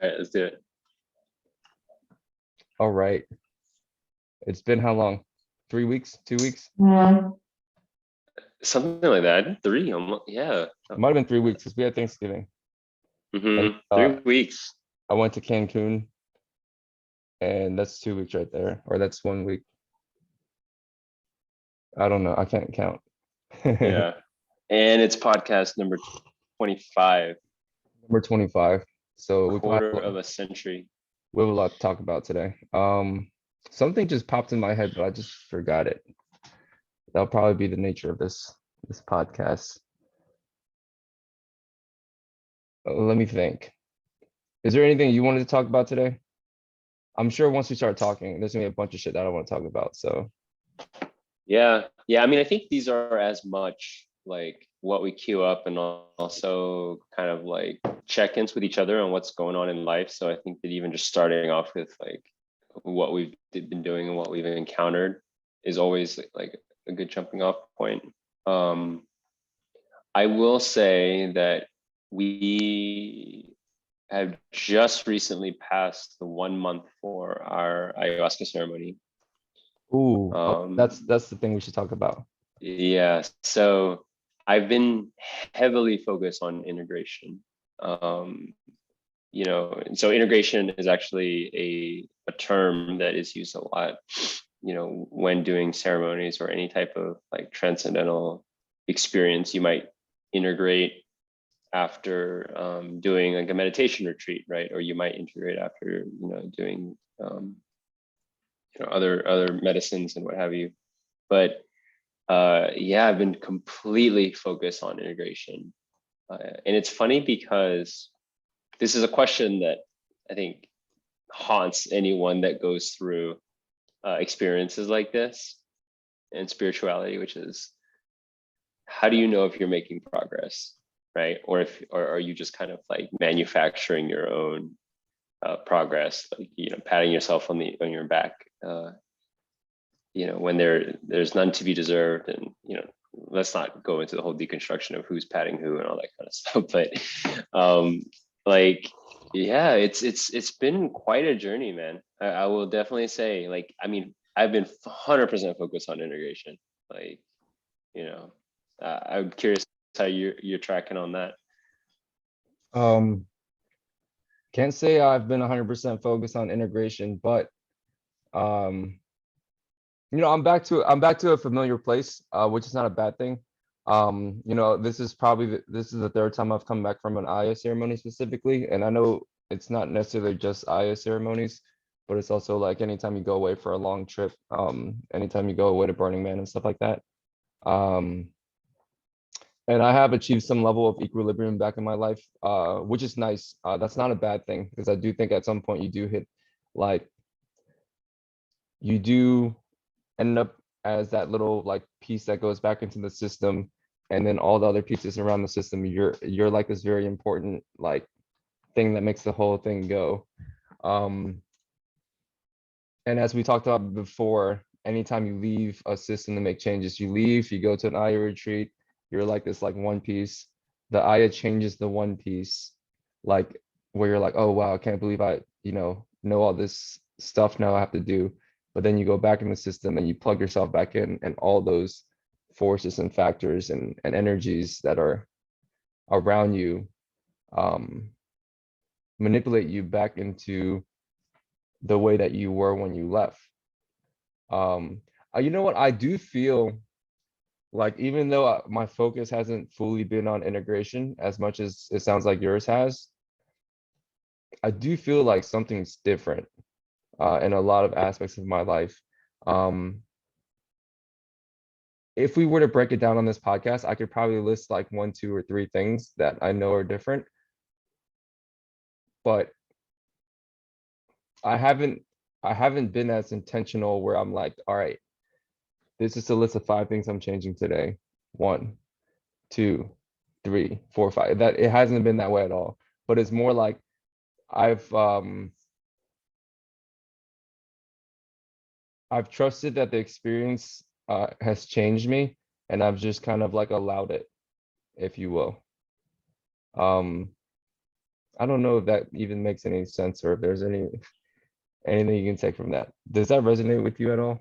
All right, let's do it. All right. It's been how long? 3 weeks? 2 weeks? Something like that. Three, almost, yeah. It might have been 3 weeks because we had Thanksgiving. And 3 weeks. I went to Cancun, and that's 2 weeks right there, or that's 1 week. I don't know. I can't count. Yeah. And it's podcast number 25, Number 25. So quarter of a century. we have a lot to talk about today. Something just popped in my head, but I just forgot it. That'll probably be the nature of this podcast. Let me think. Is there anything you wanted to talk about today? I'm sure once we start talking, there's gonna be a bunch of shit that I want to talk about. So Yeah. Yeah. I mean, I think these are as much like what we queue up and also kind of like check-ins with each other on what's going on in life. So I think that even just starting off with like what we've been doing and what we've encountered is always like a good jumping off point. Um, I will say that we have just recently passed the 1 month for our ayahuasca ceremony. ooh, Um, that's the thing we should talk about. yeah, so I've been heavily focused on integration. Um, and so integration is actually a term that is used a lot, when doing ceremonies or any type of like transcendental experience. You might integrate after doing like a meditation retreat, right? Or you might integrate after doing other medicines and what have you. But yeah, I've been completely focused on integration, and it's funny because this is a question that I think haunts anyone that goes through experiences like this and spirituality, which is, how do you know if you're making progress, right? Or are you just kind of like manufacturing your own progress, like patting yourself on your back, when there's none to be deserved, and let's not go into the whole deconstruction of who's patting who and all that kind of stuff, but like, yeah, it's been quite a journey, man. I will definitely say, like, I mean, I've been 100% focused on integration, like, you know I'm curious how you're tracking on that. Um, can't say I've been 100% focused on integration, but um, I'm back to a familiar place, which is not a bad thing. This is the third time I've come back from an Aya ceremony specifically, and I know it's not necessarily just Aya ceremonies, but it's also like anytime you go away for a long trip, anytime you go away to Burning Man and stuff like that. Um, and I have achieved some level of equilibrium back in my life, which is nice. That's not a bad thing because I do think at some point you do hit, like, you do end up as that little like piece that goes back into the system, and then all the other pieces around the system, you're like this very important like thing that makes the whole thing go. Um, and as we talked about before, anytime you leave a system to make changes, you go to an Aya retreat, you're like this like one piece. The Aya changes the one piece, like where you're like, oh wow, I can't believe I, know all this stuff now I have to do. But then you go back in the system and you plug yourself back in, and all those forces and factors and energies that are around you um, manipulate you back into the way that you were when you left. Um, you know what? I do feel like even though my focus hasn't fully been on integration as much as it sounds like yours has, I do feel like something's different in a lot of aspects of my life. Um, if we were to break it down on this podcast, I could probably list like one, two, or three things that I know are different, but I haven't I haven't been as intentional where I'm like, all right, this is a list of 5 things I'm changing today. One, two, three, four, five. That it hasn't been that way at all. But it's more like I've um I've trusted that the experience has changed me, and I've just kind of like allowed it, if you will. Um I don't know if that even makes any sense or if there's anything you can take from that. Does that resonate with you at all?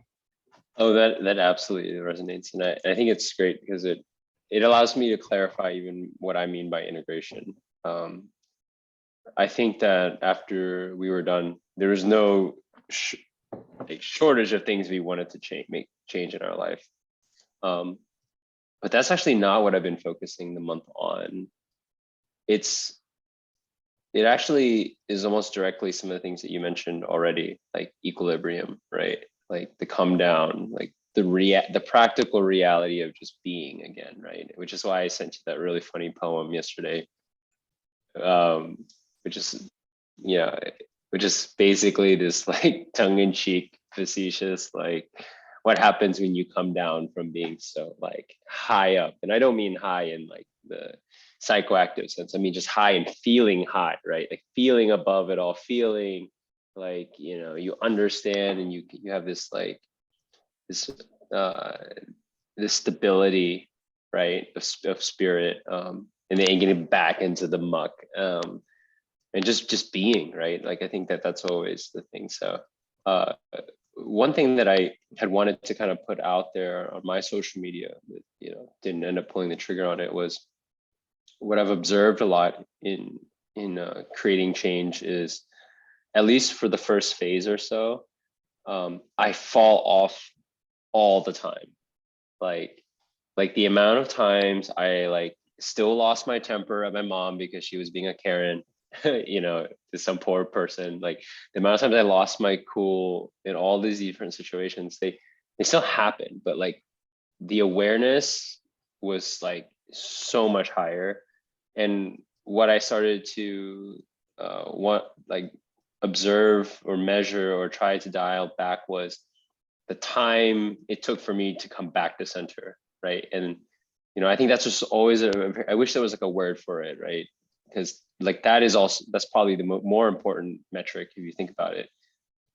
Oh, that absolutely resonates, and I think it's great because it allows me to clarify even what I mean by integration. Um, I think that after we were done, there was no like shortage of things we wanted to make change in our life. But that's actually not what I've been focusing the month on. It actually is almost directly some of the things that you mentioned already, like equilibrium, right? Like the come down, like the practical reality of just being again, right? Which is why I sent you that really funny poem yesterday, um, which is, yeah, which is basically this like tongue-in-cheek, facetious, like what happens when you come down from being so like high up. And I don't mean high in like the psychoactive sense. I mean just high and feeling high, right? Like feeling above it all, feeling like, you know, you understand and you have this like this uh this stability, right, of spirit, and then getting back into the muck, and just being, right? Like I think that that's always the thing. So uh one thing that I had wanted to kind of put out there on my social media that, you know, didn't end up pulling the trigger on it, was what I've observed a lot in creating change is, at least for the first phase or so, I fall off all the time. Like like the amount of times I like still lost my temper at my mom because she was being a Karen, you know, to some poor person. Like the amount of times I lost my cool in all these different situations, they still happen, but like the awareness was like so much higher. And what I started to want like observe or measure or try to dial back was the time it took for me to come back to center, right? And you know, I think that's just always I wish there was like a word for it, right? Because like that is also, that's probably the more important metric if you think about it.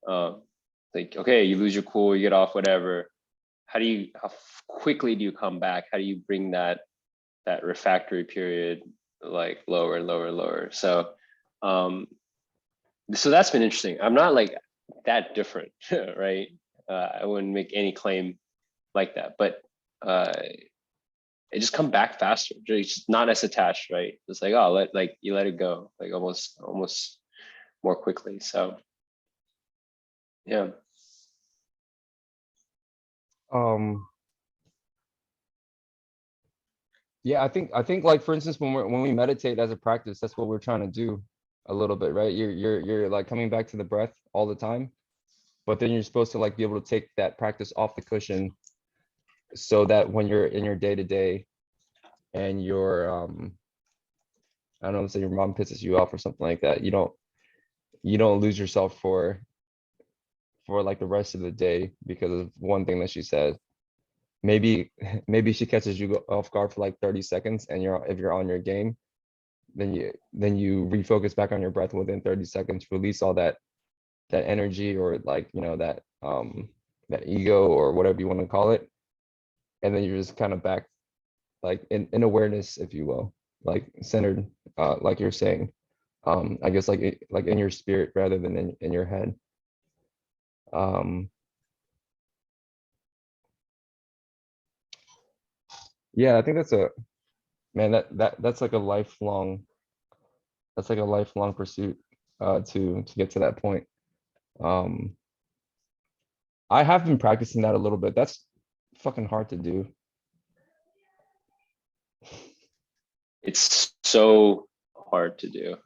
um like, okay, you lose your cool, you get off, whatever. How quickly do you come back? How do you bring that refractory period like lower and lower and lower? So um so that's been interesting. I'm not like that different, right? I wouldn't make any claim like that, but it just come back faster. Just not as attached, right? It's like, oh, like you let it go, like almost more quickly. So yeah. Um, yeah, I think like for instance, when we meditate as a practice, that's what we're trying to do a little bit, right? You're like coming back to the breath all the time, but then you're supposed to like be able to take that practice off the cushion so that when you're in your day to day and I don't know, say your mom pisses you off or something like that, you don't lose yourself for like the rest of the day because of one thing that she said. Maybe maybe she catches you off guard for like 30 seconds and if you're on your game, then you refocus back on your breath within 30 seconds, release all that energy or like, that ego or whatever you want to call it. And then you're just kind of back like in awareness, if you will, like centered, like you're saying. I guess like like in your spirit rather than in your head. Um, yeah, I think that's a man, that's like a lifelong, that's like a lifelong pursuit to get to that point. Um, I have been practicing that a little bit. That's fucking hard to do. It's so hard to do.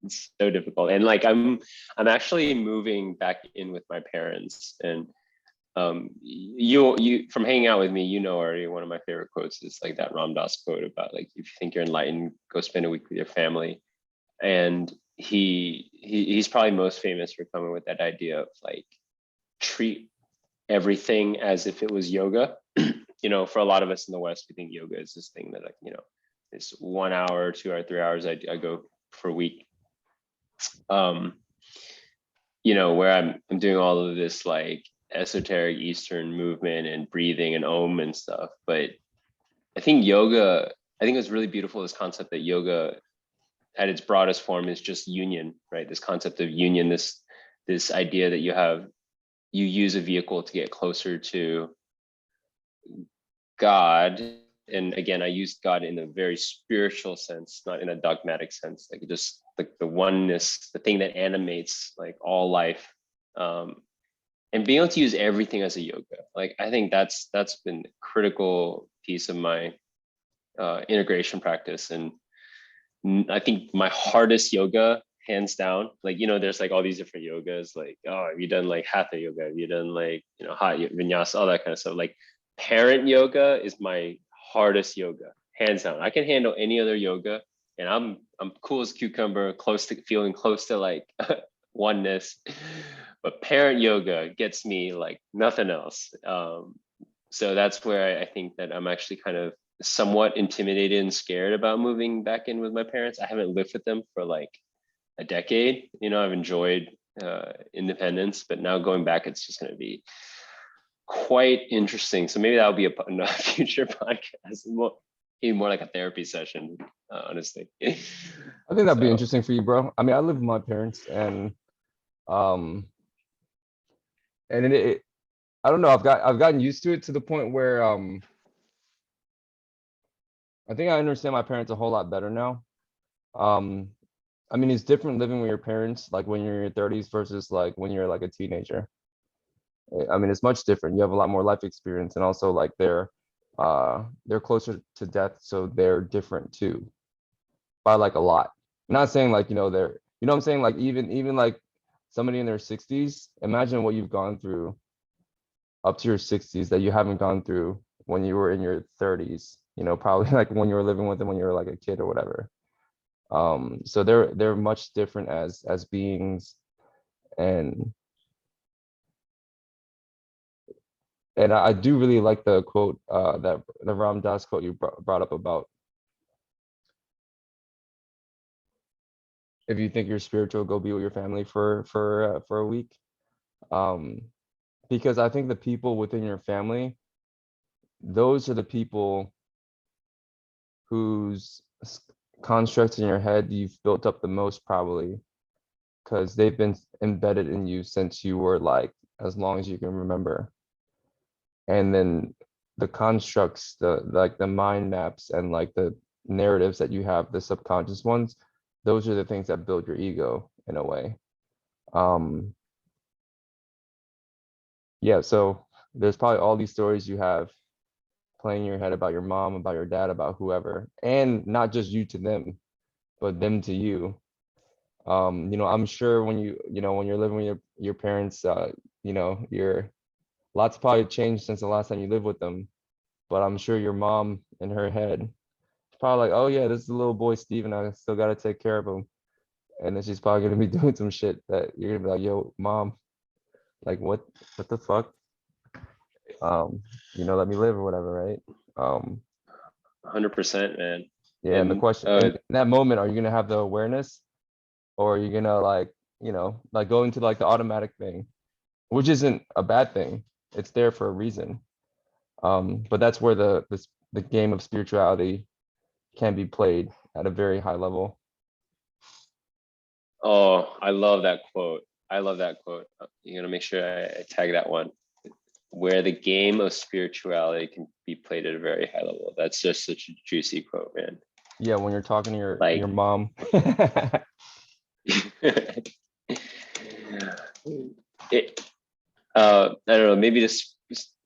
It's so difficult. And like I'm actually moving back in with my parents. And you from hanging out with me, you know already, one of my favorite quotes is like that Ram Dass quote about like, if you think you're enlightened, go spend a week with your family. And he's probably most famous for coming with that idea of like treat everything as if it was yoga. You know, for a lot of us in the West, we think yoga is this thing that, like, you know, it's 1 hour, 2 hour, 3 hours. I go for a week. Um, you know, where I'm doing all of this like esoteric Eastern movement and breathing and Om and stuff. But I think yoga, I think it's really beautiful, this concept that yoga at its broadest form is just union, right? This concept of union, this idea that you use a vehicle to get closer to God. And again, I use God in a very spiritual sense, not in a dogmatic sense, like just like the oneness, the thing that animates like all life. And being able to use everything as a yoga. Like, I think that's been a critical piece of my integration practice. And I think my hardest yoga, hands down, like, there's like all these different yogas, like, oh, have you done like hatha yoga? Have you done like, hot vinyasa, all that kind of stuff. Like, parent yoga is my hardest yoga, hands down. I can handle any other yoga, and I'm cool as cucumber, feeling close to like oneness. But parent yoga gets me like nothing else. So that's where I think that I'm actually kind of somewhat intimidated and scared about moving back in with my parents. I haven't lived with them for like a decade. I've enjoyed independence, but now going back, it's just going to be quite interesting. So maybe that'll be a future podcast, even more like a therapy session, honestly. I think that'd be So, interesting for you, bro. I mean, I live with my parents, and um, I don't know. I've gotten used to it to the point where I think I understand my parents a whole lot better now. Um, I mean, it's different living with your parents, like when you're in your 30s versus like when you're like a teenager. I mean, it's much different. You have a lot more life experience, and also like they're closer to death, so they're different too, by like a lot. I'm not saying like, they're, what I'm saying, like even like somebody in their 60s, imagine what you've gone through up to your 60s that you haven't gone through when you were in your 30s, probably like when you were living with them when you were like a kid or whatever. So they're much different as beings, and I do really like the quote, that the Ram Dass quote you brought up about, if you think you're spiritual, go be with your family for a week. Um, because I think the people within your family, those are the people whose constructs in your head you've built up the most, probably because they've been embedded in you since you were like as long as you can remember. And then the constructs, the mind maps and like the narratives that you have, the subconscious ones, those are the things that build your ego in a way. Yeah, so there's probably all these stories you have playing in your head about your mom, about your dad, about whoever, and not just you to them, but them to you. I'm sure when when you're living with your parents, your lots probably changed since the last time you lived with them, but I'm sure your mom in her head is probably like, oh yeah, this is the little boy Steven, I still got to take care of him. And then she's probably going to be doing some shit that you're going to be like, yo, mom, like what the fuck? Let me live or whatever, right? 100%, man. Yeah, and the And question in that moment, are you going to have the awareness, or are you going to like, like go into like the automatic thing, which isn't a bad thing. It's there for a reason. But that's where the game of spirituality can be played at a very high level. oh, I love that quote. I love that quote. You're gonna make sure I tag that one. Where the game of spirituality can be played at a very high level. That's just such a juicy quote, man. Yeah, when you're talking to your Like, mom. it. I don't know. Maybe this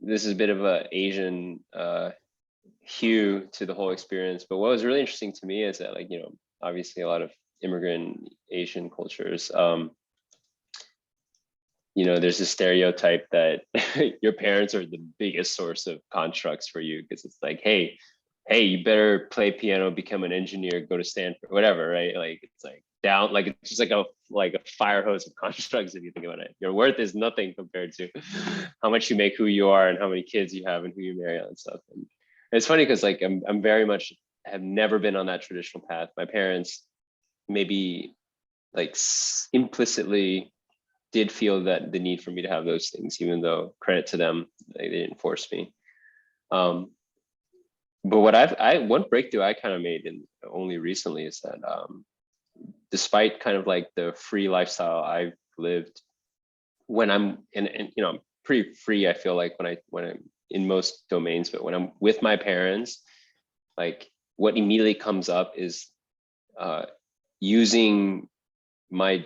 is a bit of a Asian hue to the whole experience. But what was really interesting to me is that, like, obviously a lot of immigrant Asian cultures, there's a stereotype that your parents are the biggest source of constructs for you, because it's like, hey, you better play piano, become an engineer, go to Stanford, whatever, right? Like, it's like down, like it's just like a fire hose of constructs if you think about it. Your worth is nothing compared to how much you make, who you are, and how many kids you have, and who you marry and stuff. And it's funny because like I'm very much have never been on that traditional path. My parents maybe like implicitly did feel that the need for me to have those things, even though credit to them, they didn't force me. But what one breakthrough I kind of made in only recently is that despite kind of like the free lifestyle I've lived, when I'm and you know, I'm pretty free, I feel like when I'm in most domains, but when I'm with my parents, like what immediately comes up is using my,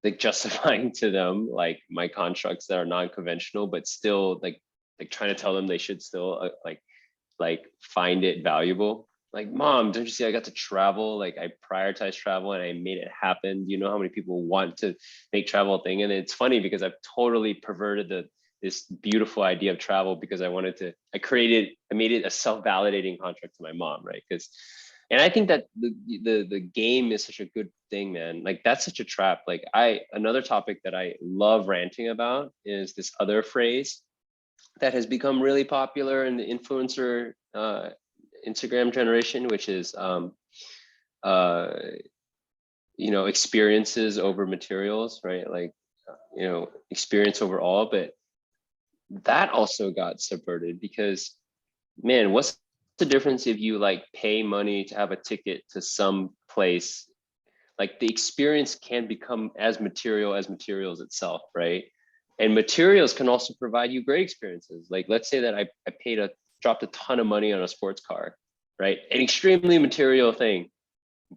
like justifying to them like my constructs that are non-conventional, but still like trying to tell them they should still like find it valuable. Like, mom, don't you see I got to travel? Like I prioritize travel and I made it happen. Do you know how many people want to make travel a thing? And it's funny because I've totally perverted this beautiful idea of travel because I made it a self-validating contract to my mom, right? Because and I think that the game is such a good thing, man. Like that's such a trap. Like another topic that I love ranting about is this other phrase that has become really popular in the influencer Instagram generation, which is uh, experiences over materials, right? Like experience overall, but that also got subverted because, man, what's the difference if you like pay money to have a ticket to some place? Like the experience can become as material as materials itself, right? And materials can also provide you great experiences. Like let's say that I dropped a ton of money on a sports car, right? An extremely material thing,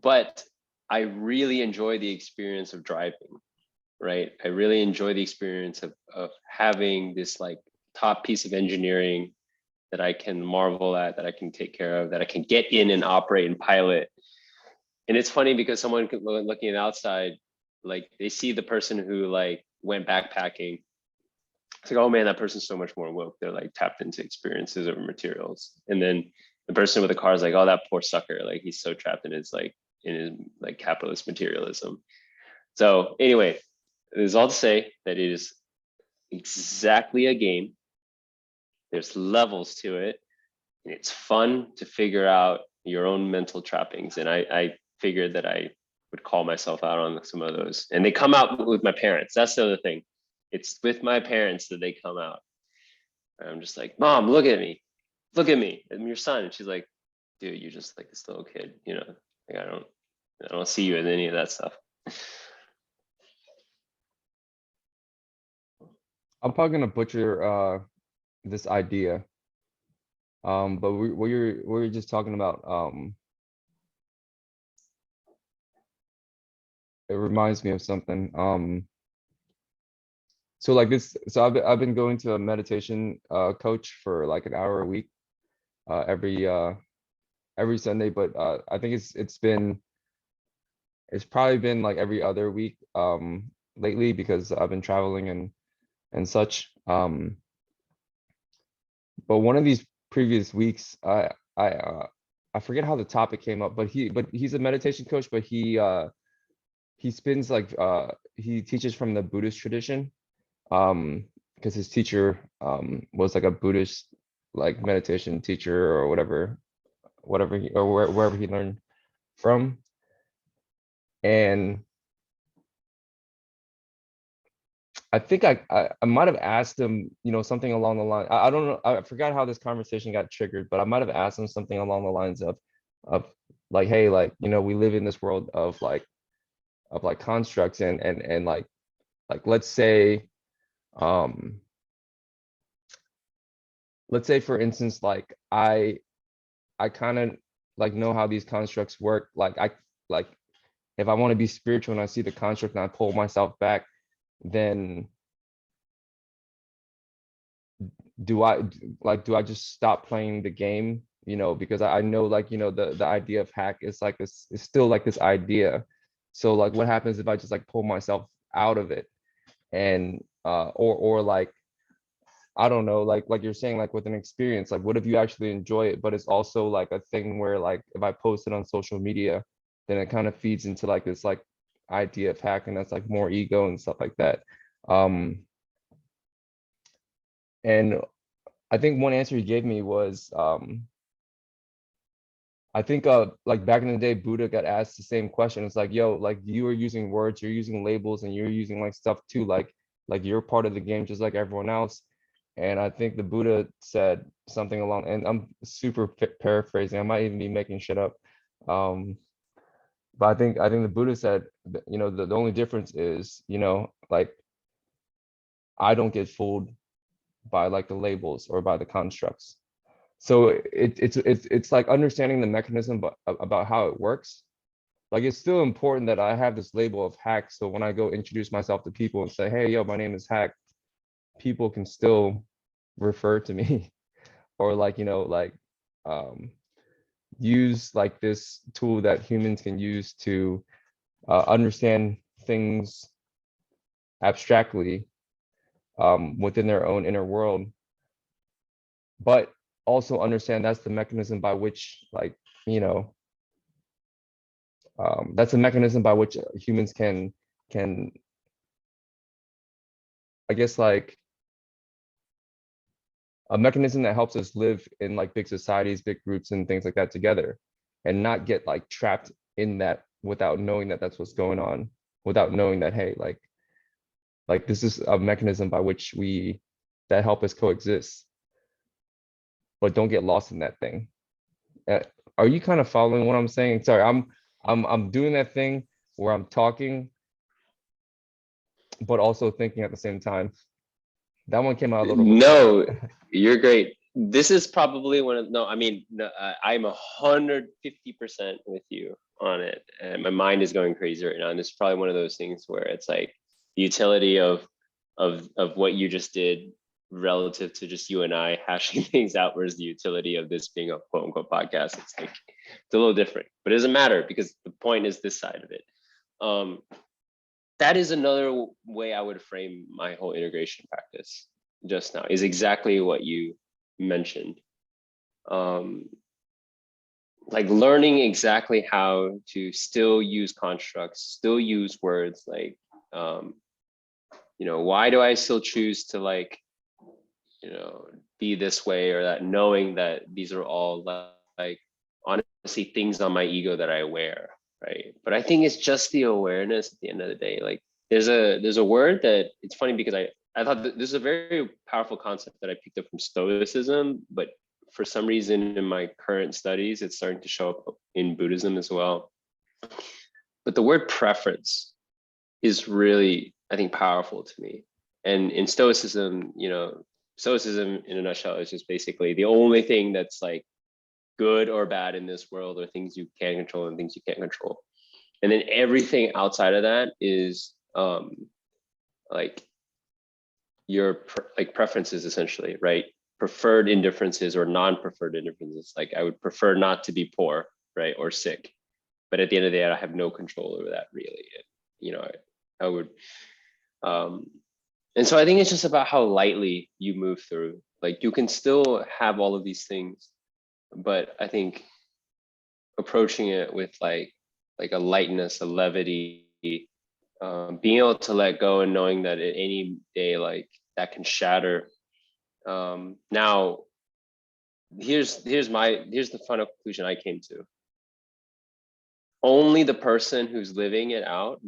but I really enjoy the experience of driving, right? I really enjoy the experience of having this like top piece of engineering that I can marvel at, that I can take care of, that I can get in and operate and pilot. And it's funny because someone looking outside, like they see the person who like went backpacking. It's like, oh man, that person's so much more woke. They're like tapped into experiences over materials. And then the person with the car is like, oh, that poor sucker. Like he's so trapped in his capitalist materialism. So anyway, it is all to say that it is exactly a game. There's levels to it. And it's fun to figure out your own mental trappings. And I figured that I would call myself out on some of those. And they come out with my parents. That's the other thing. It's with my parents that they come out. And I'm just like, mom, look at me. Look at me. I'm your son. And she's like, dude, you're just like this little kid, like I don't see you in any of that stuff. I'm probably gonna butcher this idea. But we were just talking about it reminds me of something. So like this, so I've been going to a meditation coach for like an hour a week every Sunday, but I think it's probably been like every other week lately because I've been traveling and such. But one of these previous weeks, I forget how the topic came up, but he's a meditation coach, but he spins like he teaches from the Buddhist tradition, because his teacher was like a Buddhist like meditation teacher or whatever he or wherever he learned from. And I think I might have asked him, something along the line. I don't know. I forgot how this conversation got triggered, but I might have asked him something along the lines of like, hey, like, we live in this world of like constructs and like let's say for instance, like I kind of like know how these constructs work. Like if I want to be spiritual and I see the construct and I pull myself back, then do I just stop playing the game? Because I know like, the idea of hack is like this is still like this idea. So like what happens if I just like pull myself out of it and or like I don't know, like you're saying, like with an experience, like what if you actually enjoy it, but it's also like a thing where like if I post it on social media, then it kind of feeds into like this like idea of hacking that's like more ego and stuff like that. And I think one answer he gave me was I think like back in the day, Buddha got asked the same question. It's like, yo, like you are using words, you're using labels, and you're using like stuff too, like you're part of the game just like everyone else. And I think the Buddha said something and I'm super paraphrasing. I might even be making shit up. But I think the Buddha said, that, you know, the only difference is, you know, like I don't get fooled by like the labels or by the constructs. So it's like understanding the mechanism about how it works. Like it's still important that I have this label of hack. So when I go introduce myself to people and say, hey, yo, my name is Hack, people can still refer to me or like, you know, like um, use like this tool that humans can use to understand things abstractly within their own inner world, but also understand that's the mechanism by which, like, you know, that's a mechanism by which humans can I guess like a mechanism that helps us live in like big societies, big groups and things like that together, and not get like trapped in that without knowing that that's what's going on, without knowing that, hey, like this is a mechanism by which we that help us coexist, but don't get lost in that thing. Uh, are you kind of following what I'm saying? Sorry, I'm doing that thing where I'm talking but also thinking at the same time. That one came out a little bit. No, you're great. This is probably one of, no, I mean, no, I'm 150% with you on it. And my mind is going crazy right now. And it's probably one of those things where it's like the utility of what you just did relative to just you and I hashing things out versus the utility of this being a quote unquote podcast. It's like, it's a little different, but it doesn't matter because the point is this side of it. That is another way I would frame my whole integration practice just now, is exactly what you mentioned. Like learning exactly how to still use constructs, still use words, like, you know, why do I still choose to, like, you know, be this way or that, knowing that these are all like honestly things on my ego that I wear, right? But I think it's just the awareness at the end of the day. Like there's a word that, it's funny because I thought that this is a very powerful concept that I picked up from Stoicism, but for some reason in my current studies, it's starting to show up in Buddhism as well. But the word preference is really, I think, powerful to me. And in Stoicism, you know, Stoicism in a nutshell is just basically the only thing that's like good or bad in this world are things you can control and things you can't control. And then everything outside of that is like your like preferences essentially, right? Preferred indifferences or non-preferred indifferences. Like I would prefer not to be poor, right? Or sick. But at the end of the day, I have no control over that really. You know, I would, and so I think it's just about how lightly you move through. Like you can still have all of these things, but I think approaching it with like a lightness, a levity, being able to let go and knowing that at any day, like that can shatter. Now, here's the final conclusion I came to. Only the person who's living out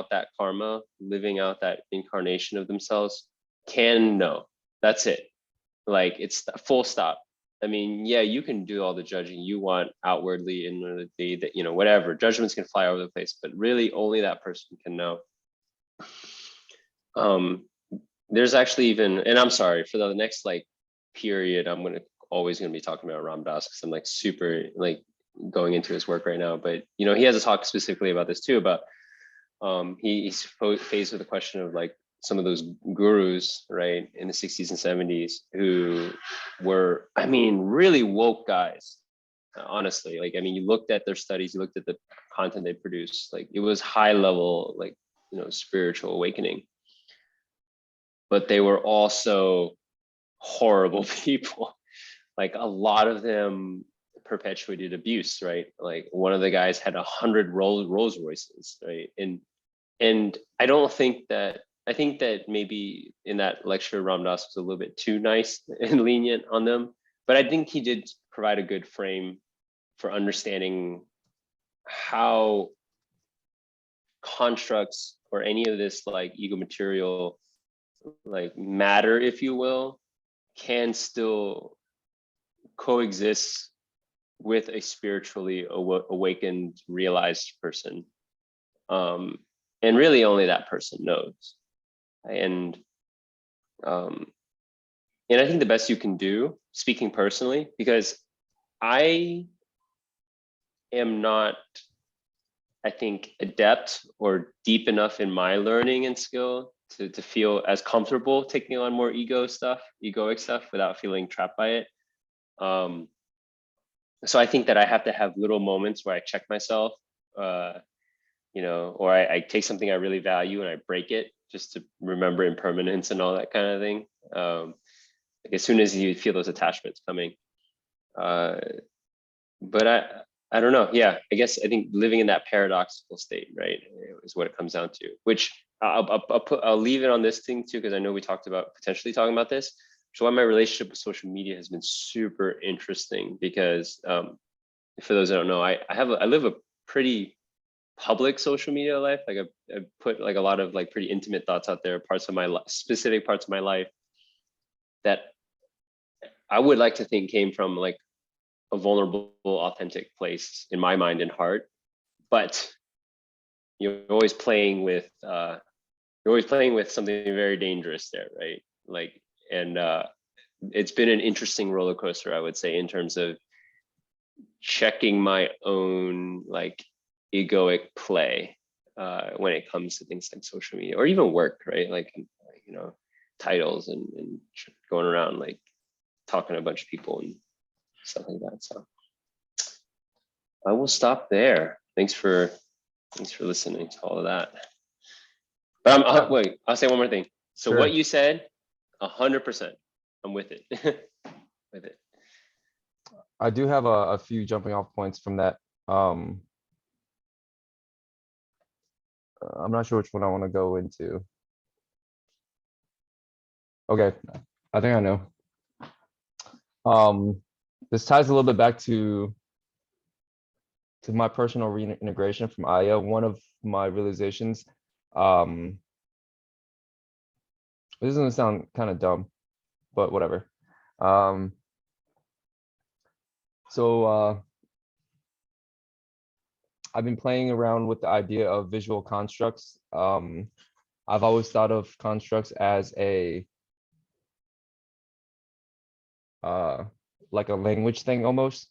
that karma, living out that incarnation of themselves can know. That's it. Like it's full stop. I mean, yeah, you can do all the judging you want outwardly, inwardly, that, you know, whatever, judgments can fly over the place, but really only that person can know. There's actually even, and I'm sorry for the next like period, I'm always gonna be talking about Ram Dass because I'm like super like going into his work right now. But you know, he has a talk specifically about this too, about he's faced with the question of like some of those gurus, right, in the 60s and 70s who were, I mean, really woke guys, honestly. Like, I mean, you looked at their studies, you looked at the content they produced, like it was high level, like, you know, spiritual awakening. But they were also horrible people. Like a lot of them perpetuated abuse, right? Like one of the guys had 100 Rolls Royces, right? And I don't think that, I think that maybe in that lecture, Ram Dass was a little bit too nice and lenient on them, but I think he did provide a good frame for understanding how constructs or any of this like ego material, like matter, if you will, can still coexist with a spiritually awakened, realized person. And really only that person knows. And I think the best you can do, speaking personally, because I am not, I think, adept or deep enough in my learning and skill to feel as comfortable taking on more egoic stuff without feeling trapped by it. So I think that I have to have little moments where I check myself, or I take something I really value and I break it just to remember impermanence and all that kind of thing. Like as soon as you feel those attachments coming. But I don't know. Yeah, I guess I think living in that paradoxical state, right, is what it comes down to. Which I'll leave it on this thing too, because I know we talked about potentially talking about this. So why my relationship with social media has been super interesting because for those that don't know, I live a pretty public social media life. Like I put like a lot of like pretty intimate thoughts out there, parts of my specific parts of my life that I would like to think came from like a vulnerable, authentic place in my mind and heart. But you're always playing with something very dangerous there, right? Like, and it's been an interesting roller coaster, I would say, in terms of checking my own like egoic play when it comes to things like social media or even work, right? Like, titles and going around like talking to a bunch of people and stuff like that. So I will stop there. Thanks for listening to all of that. But I'll say one more thing. So Sure. what you said, 100%, I'm with it. With it. I do have a few jumping off points from that. I'm not sure which one I want to go into. Okay, I think I know. This ties a little bit back to my personal reintegration from Aya. One of my realizations, this is gonna sound kind of dumb, but whatever. So I've been playing around with the idea of visual constructs. I've always thought of constructs as a like a language thing almost.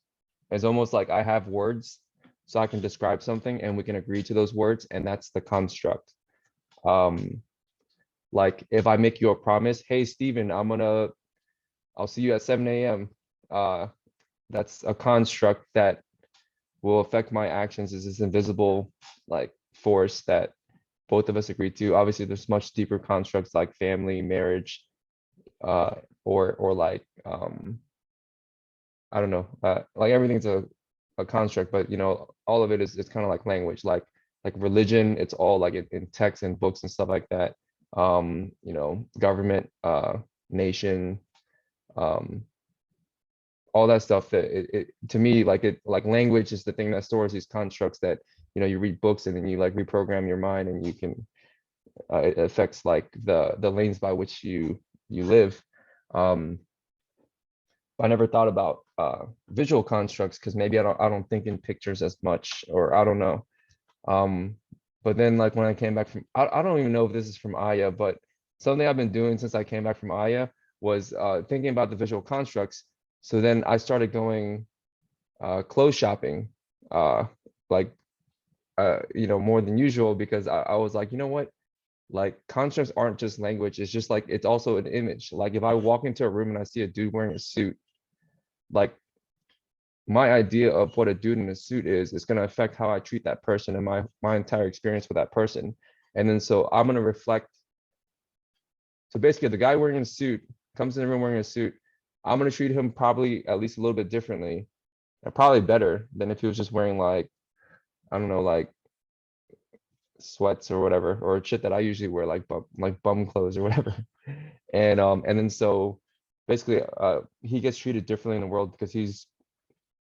It's almost like I have words, so I can describe something and we can agree to those words, and that's the construct. Like if I make you a promise, hey Steven, I'll see you at 7 a.m. That's a construct that will affect my actions as this invisible like force that both of us agree to. Obviously, there's much deeper constructs like family, marriage, or like I don't know, like everything's a construct, but all of it is kind of like language, like religion. It's all like in texts and books and stuff like that. Government, nation, all that stuff. That it to me, like language is the thing that stores these constructs that you read books and then you like reprogram your mind and you can it affects like the lanes by which you live. I never thought about visual constructs because maybe I don't think in pictures as much, or I don't know. But then like when I came back from, I don't even know if this is from Aya, but something I've been doing since I came back from Aya was thinking about the visual constructs. So then I started going clothes shopping, like more than usual, because I was like, you know what? Like constructs aren't just language. It's just like it's also an image. Like if I walk into a room and I see a dude wearing a suit, like my idea of what a dude in a suit is going to affect how I treat that person and my entire experience with that person. And then so I'm going to reflect. So basically, the guy wearing a suit comes in the room wearing a suit. I'm going to treat him probably at least a little bit differently, and probably better than if he was just wearing like, I don't know, like sweats or whatever, or shit that I usually wear, like bum clothes or whatever. And then so basically he gets treated differently in the world because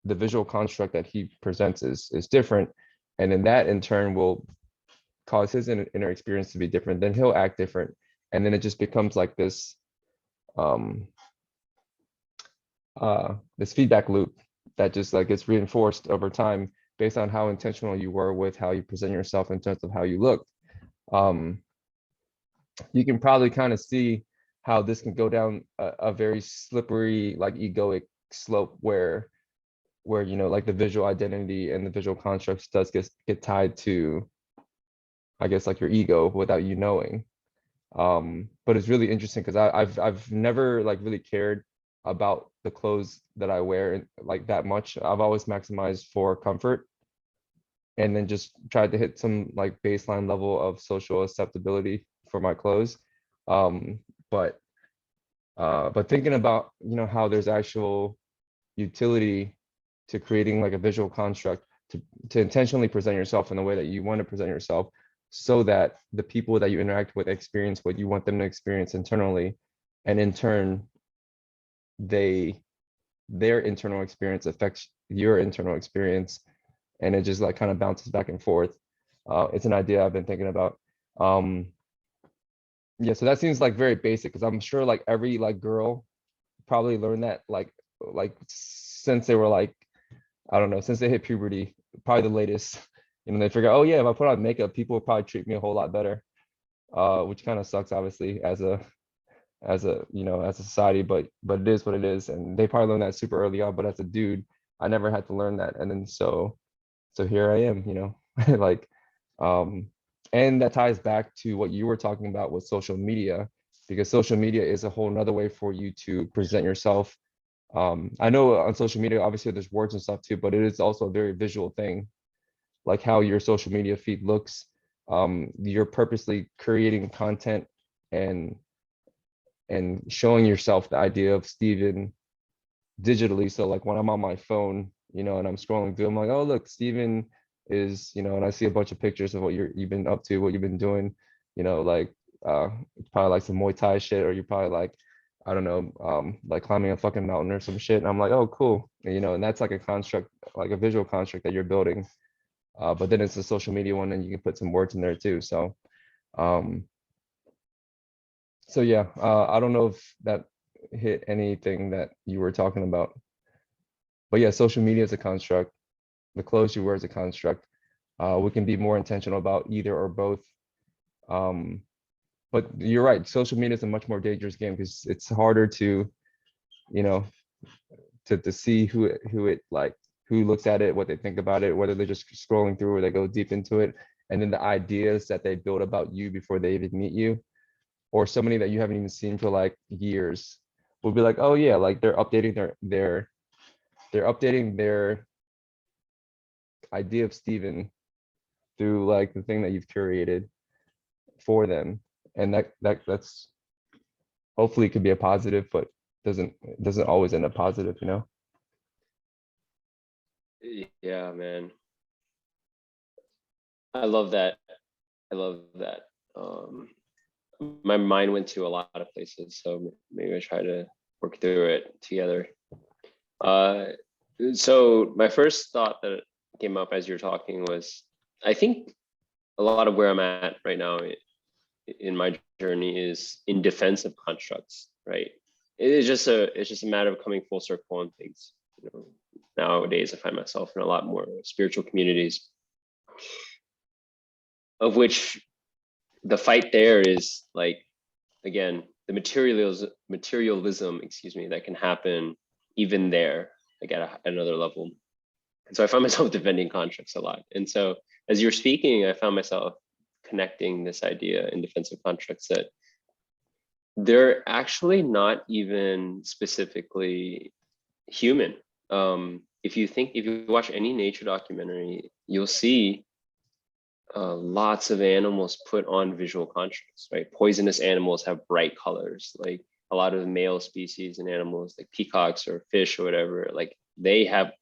the visual construct that he presents is different, and then that in turn will cause his inner experience to be different. Then he'll act different, and then it just becomes like this this feedback loop that just like gets reinforced over time based on how intentional you were with how you present yourself in terms of how you look. You can probably kind of see how this can go down a very slippery, like egoic slope where you know, like the visual identity and the visual constructs does get tied to, I guess, like your ego without you knowing. But it's really interesting because I've never like really cared about the clothes that I wear like that much. I've always maximized for comfort and then just tried to hit some like baseline level of social acceptability for my clothes. Um, but thinking about, you know, how there's actual utility to creating like a visual construct to intentionally present yourself in the way that you want to present yourself so that the people that you interact with experience what you want them to experience internally, and in turn their internal experience affects your internal experience, and it just like kind of bounces back and forth. It's an idea I've been thinking about. Yeah, so that seems like very basic because I'm sure like every like girl probably learned that like since they were like, I don't know, since they hit puberty, probably the latest. You know, they figure, oh yeah, if I put on makeup, people will probably treat me a whole lot better. Which kind of sucks, obviously, as a you know, as a society, but it is what it is. And they probably learned that super early on. But as a dude, I never had to learn that. And then so here I am, you know, like um and that ties back to what you were talking about with social media, because social media is a whole nother way for you to present yourself. I know on social media, obviously there's words and stuff too, but it is also a very visual thing, like how your social media feed looks. You're purposely creating content and showing yourself the idea of Steven digitally. So like when I'm on my phone, you know, and I'm scrolling through, I'm like, oh look, Steven is, you know, and I see a bunch of pictures of what you've been up to, what you've been doing, you know, like probably like some Muay Thai shit, or you're probably like, I don't know, like climbing a fucking mountain or some shit. And I'm like, oh cool. And, you know, and that's like a construct, like a visual construct that you're building. But then it's a social media one and you can put some words in there too. Um, so yeah, I don't know if that hit anything that you were talking about. But yeah, social media is a construct. The clothes you wear is a construct. We can be more intentional about either or both. Um, but you're right, social media is a much more dangerous game because it's harder to, you know, to see who it like, who looks at it, what they think about it, whether they're just scrolling through or they go deep into it, and then the ideas that they build about you before they even meet you, or somebody that you haven't even seen for like years will be like, oh yeah, like they're updating they're updating their idea of Steven through like the thing that you've curated for them. And that's hopefully could be a positive, but doesn't always end up positive, you know? Yeah, man. I love that. I love that. My mind went to a lot of places, so maybe I try to work through it together. So my first thought that came up as you're talking was, I think a lot of where I'm at right now in my journey is in defense of constructs, right? It's just a matter of coming full circle on things. You know, nowadays I find myself in a lot more spiritual communities, of which the fight there is like, again, the materialism, excuse me, that can happen even there, like at another level. And so I found myself defending constructs a lot. And so as you're speaking, I found myself connecting this idea in defensive constructs that they're actually not even specifically human. If you watch any nature documentary, you'll see lots of animals put on visual constructs, right? Poisonous animals have bright colors, like a lot of the male species and animals like peacocks or fish or whatever, like they have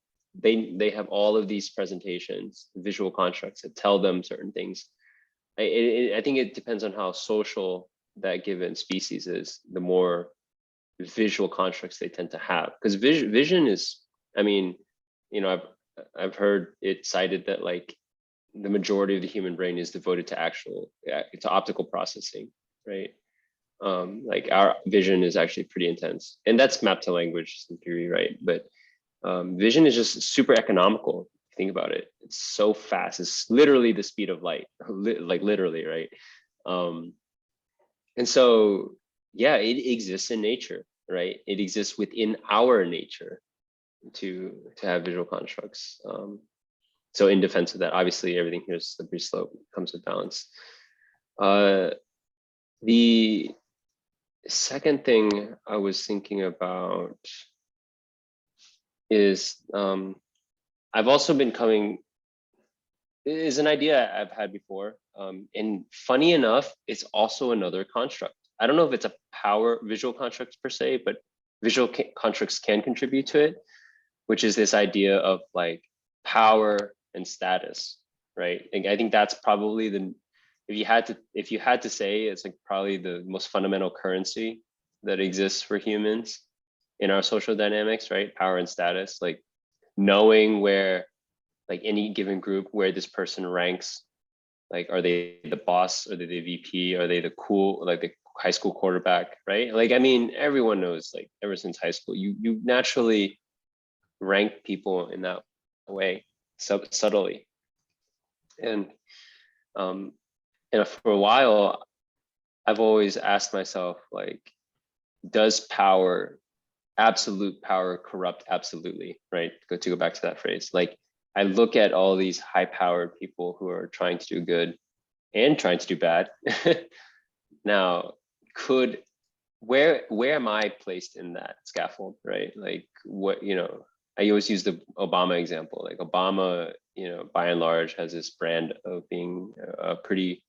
all of these presentations, visual constructs that tell them certain things. I think it depends on how social that given species is, the more visual constructs they tend to have. Because vision is, I mean, you know, I've heard it cited that like the majority of the human brain is devoted to to optical processing, right? Like our vision is actually pretty intense, and that's mapped to language in theory, right? But Vision is just super economical. If you think about it, it's so fast. It's literally the speed of light, like literally, right? Um, and so, yeah, it exists in nature, right? It exists within our nature to have visual constructs. So in defense of that, obviously everything here is slippery slope, comes with balance. The second thing I was thinking about is I've also been coming, is an idea I've had before. And funny enough, it's also another construct. I don't know if it's a power visual construct per se, but constructs can contribute to it, which is this idea of like power and status, right? And I think that's probably the, if you had to say, it's like probably the most fundamental currency that exists for humans in our social dynamics, right? Power and status, like knowing where, like any given group, where this person ranks. Like, are they the boss? Are they the VP? Are they the cool, like the high school quarterback, right? Like, I mean, everyone knows, like ever since high school, you naturally rank people in that way, subtly. And for a while, I've always asked myself, like, does power, absolute power, corrupt absolutely, right? To go back to that phrase. Like, I look at all these high-powered people who are trying to do good and trying to do bad. Now, where am I placed in that scaffold, right? Like, what, I always use the Obama example. Like, Obama, by and large, has this brand of being a pretty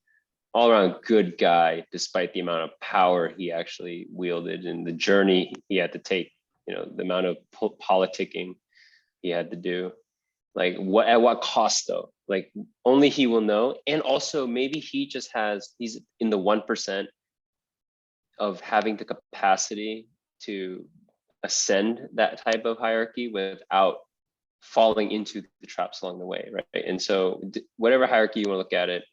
all-around good guy, despite the amount of power he actually wielded and the journey he had to take, the amount of politicking he had to do. Like, at what cost though? Like, only he will know. And also maybe he's in the 1% of having the capacity to ascend that type of hierarchy without falling into the traps along the way, right? And so whatever hierarchy you want to look at it,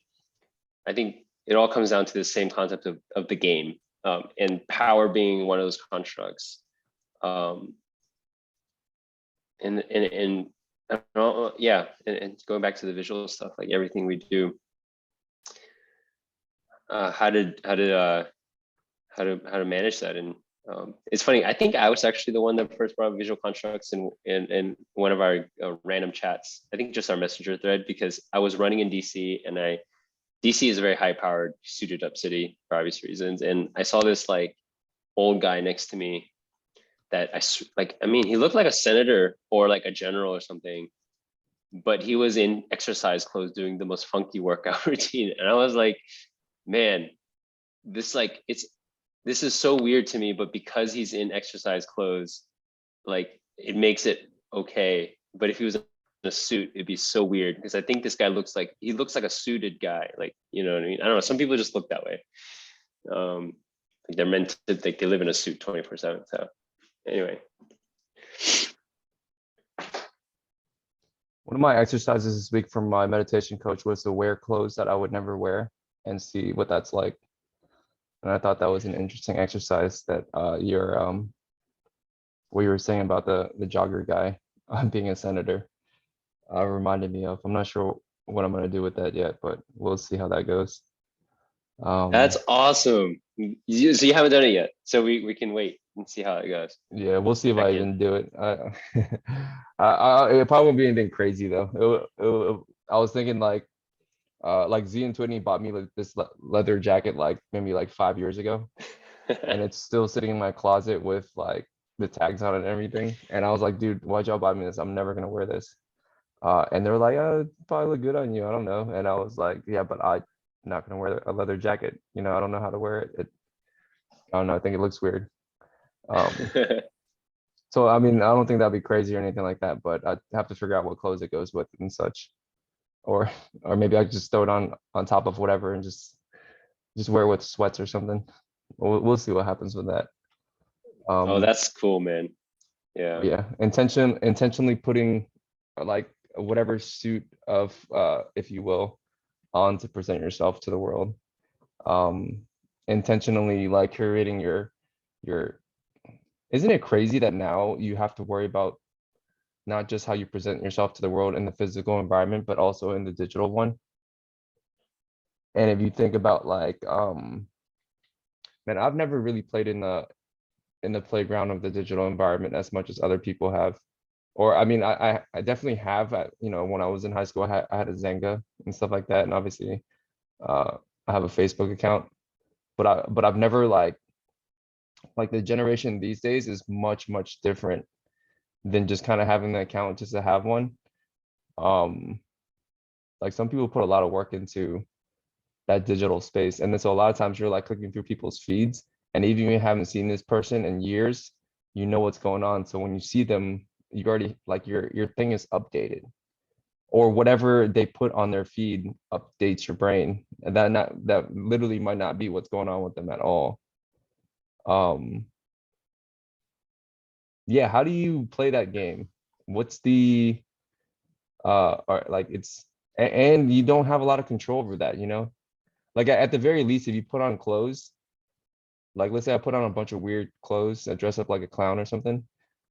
I think it all comes down to the same concept of the game, and power being one of those constructs. And I don't know, yeah, and going back to the visual stuff, like everything we do, how to manage that. And it's funny, I think I was actually the one that first brought up visual constructs in one of our random chats. I think just our messenger thread, because I was running in DC, and DC is a very high powered, suited up city for obvious reasons. And I saw this like old guy next to me that he looked like a senator or like a general or something, but he was in exercise clothes doing the most funky workout routine. And I was like, man, this is so weird to me, but because he's in exercise clothes, like it makes it okay. But if he was in a suit, it'd be so weird, because I think this guy looks like a suited guy. Like, you know what I mean? I don't know. Some people just look that way. Like they're meant to think they live in a suit 24/7. So anyway. One of my exercises this week from my meditation coach was to wear clothes that I would never wear and see what that's like. And I thought that was an interesting exercise that what you were saying about the jogger guy being a senator reminded me of. I'm not sure what I'm gonna do with that yet, but we'll see how that goes. That's awesome. So you haven't done it yet, so we can wait and see how it goes. Yeah, we'll see if I Check in. even do it. It probably won't be anything crazy though. I was thinking like Z and Twitney bought me like this leather jacket like maybe like 5 years ago, and it's still sitting in my closet with like the tags on it and everything. And I was like, dude, why'd y'all buy me this? I'm never gonna wear this. And they were like, it probably look good on you. I don't know. And I was like, yeah, but I'm not gonna wear a leather jacket. I don't know how to wear it. I don't know. I think it looks weird. So I mean, I don't think that'd be crazy or anything like that, but I'd have to figure out what clothes it goes with and such. Or maybe I could just throw it on top of whatever and just wear it with sweats or something. We'll see what happens with that. Oh, that's cool, man. Yeah. Yeah, intentionally putting like whatever suit of if you will on to present yourself to the world. Intentionally like curating your isn't it crazy that now you have to worry about not just how you present yourself to the world in the physical environment, but also in the digital one. And if you think about like, man, I've never really played in the playground of the digital environment as much as other people have. Or I mean, I definitely have. You know, when I was in high school, I had a Zynga and stuff like that, and obviously, I have a Facebook account. But I've never like the generation these days is much different than just kind of having the account just to have one. Um, like some people put a lot of work into that digital space, and then so a lot of times you're like clicking through people's feeds, and even if you haven't seen this person in years, you know what's going on. So when you see them, you already like your thing is updated, or whatever they put on their feed updates your brain, and that literally might not be what's going on with them at all. Um, yeah, how do you play that game? What's the or like it's and you don't have a lot of control over that, you know? Like at the very least, if you put on clothes, like let's say I put on a bunch of weird clothes, I dress up like a clown or something,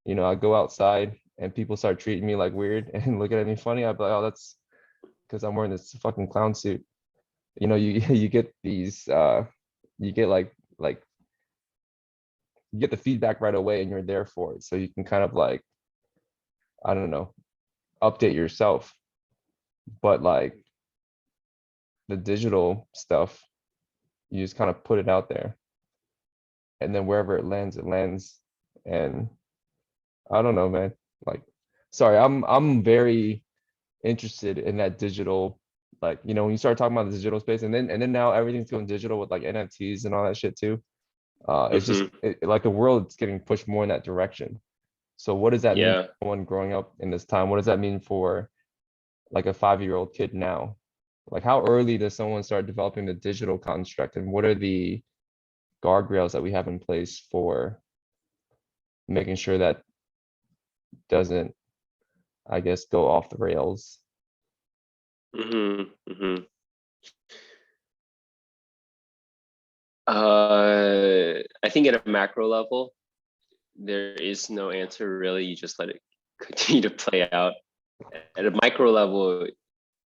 you know, I go outside and people start treating me like weird and looking at me funny, I'd be like, oh, that's because I'm wearing this fucking clown suit. You know, you you get these you get like you get the feedback right away and you're there for it. So you can kind of like, I don't know, update yourself. But like the digital stuff, you just kind of put it out there. And then wherever it lands, it lands. And I don't know, man. Like, sorry, I'm very interested in that digital, like, you know, when you start talking about the digital space, and then now everything's going digital with like NFTs and all that shit too. It's just Hmm. like the world's getting pushed more in that direction. So what does that mean for Yeah. someone growing up in this time? What does that mean for like a 5-year-old kid now? Like how early does someone start developing the digital construct, and what are the guardrails that we have in place for making sure that doesn't, I guess, go off the rails? Hmm. Hmm. I think at a macro level, there is no answer really. You just let it continue to play out. At a micro level,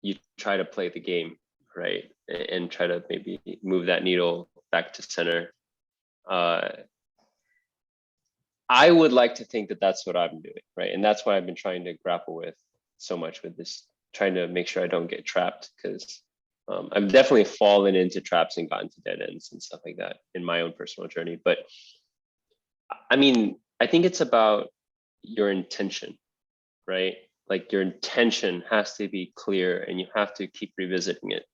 you try to play the game, right? And try to maybe move that needle back to center. Uh, I would like to think that that's what I'm doing, right? And that's what I've been trying to grapple with so much with this, trying to make sure I don't get trapped, because I've definitely fallen into traps and gotten to dead ends and stuff like that in my own personal journey. But I mean, I think it's about your intention, right? Like your intention has to be clear and you have to keep revisiting it.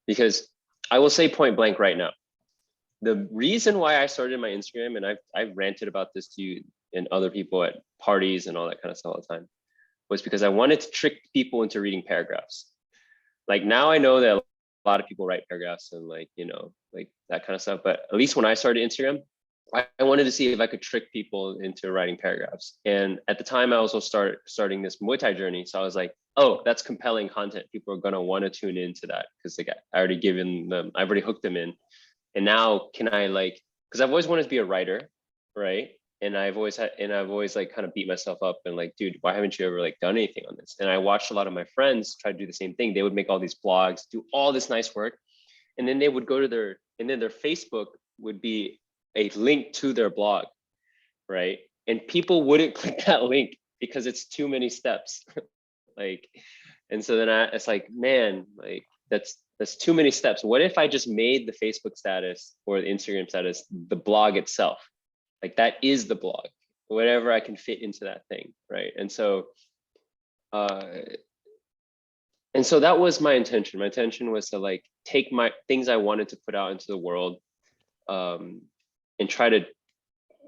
Because I will say point blank right now, the reason why I started my Instagram, and I've ranted about this to you and other people at parties and all that kind of stuff all the time, was because I wanted to trick people into reading paragraphs. Like now I know that a lot of people write paragraphs and like, you know, like that kind of stuff. But at least when I started Instagram, I wanted to see if I could trick people into writing paragraphs. And at the time I also starting this Muay Thai journey. So I was like, oh, that's compelling content. People are gonna want to tune into that because I already given them, I've already hooked them in. And now can I like, because I've always wanted to be a writer, right? And I've always like kind of beat myself up and like, dude, why haven't you ever like done anything on this? And I watched a lot of my friends try to do the same thing. They would make all these blogs, do all this nice work, and then they would go to and then their Facebook would be a link to their blog, right? And people wouldn't click that link because it's too many steps. Like, and so then it's like, man, like that's too many steps. What if I just made the Facebook status or the Instagram status the blog itself? Like that is the blog, whatever I can fit into that thing, right? Uh and so that was my intention. My intention was to like take my things I wanted to put out into the world, um, and try to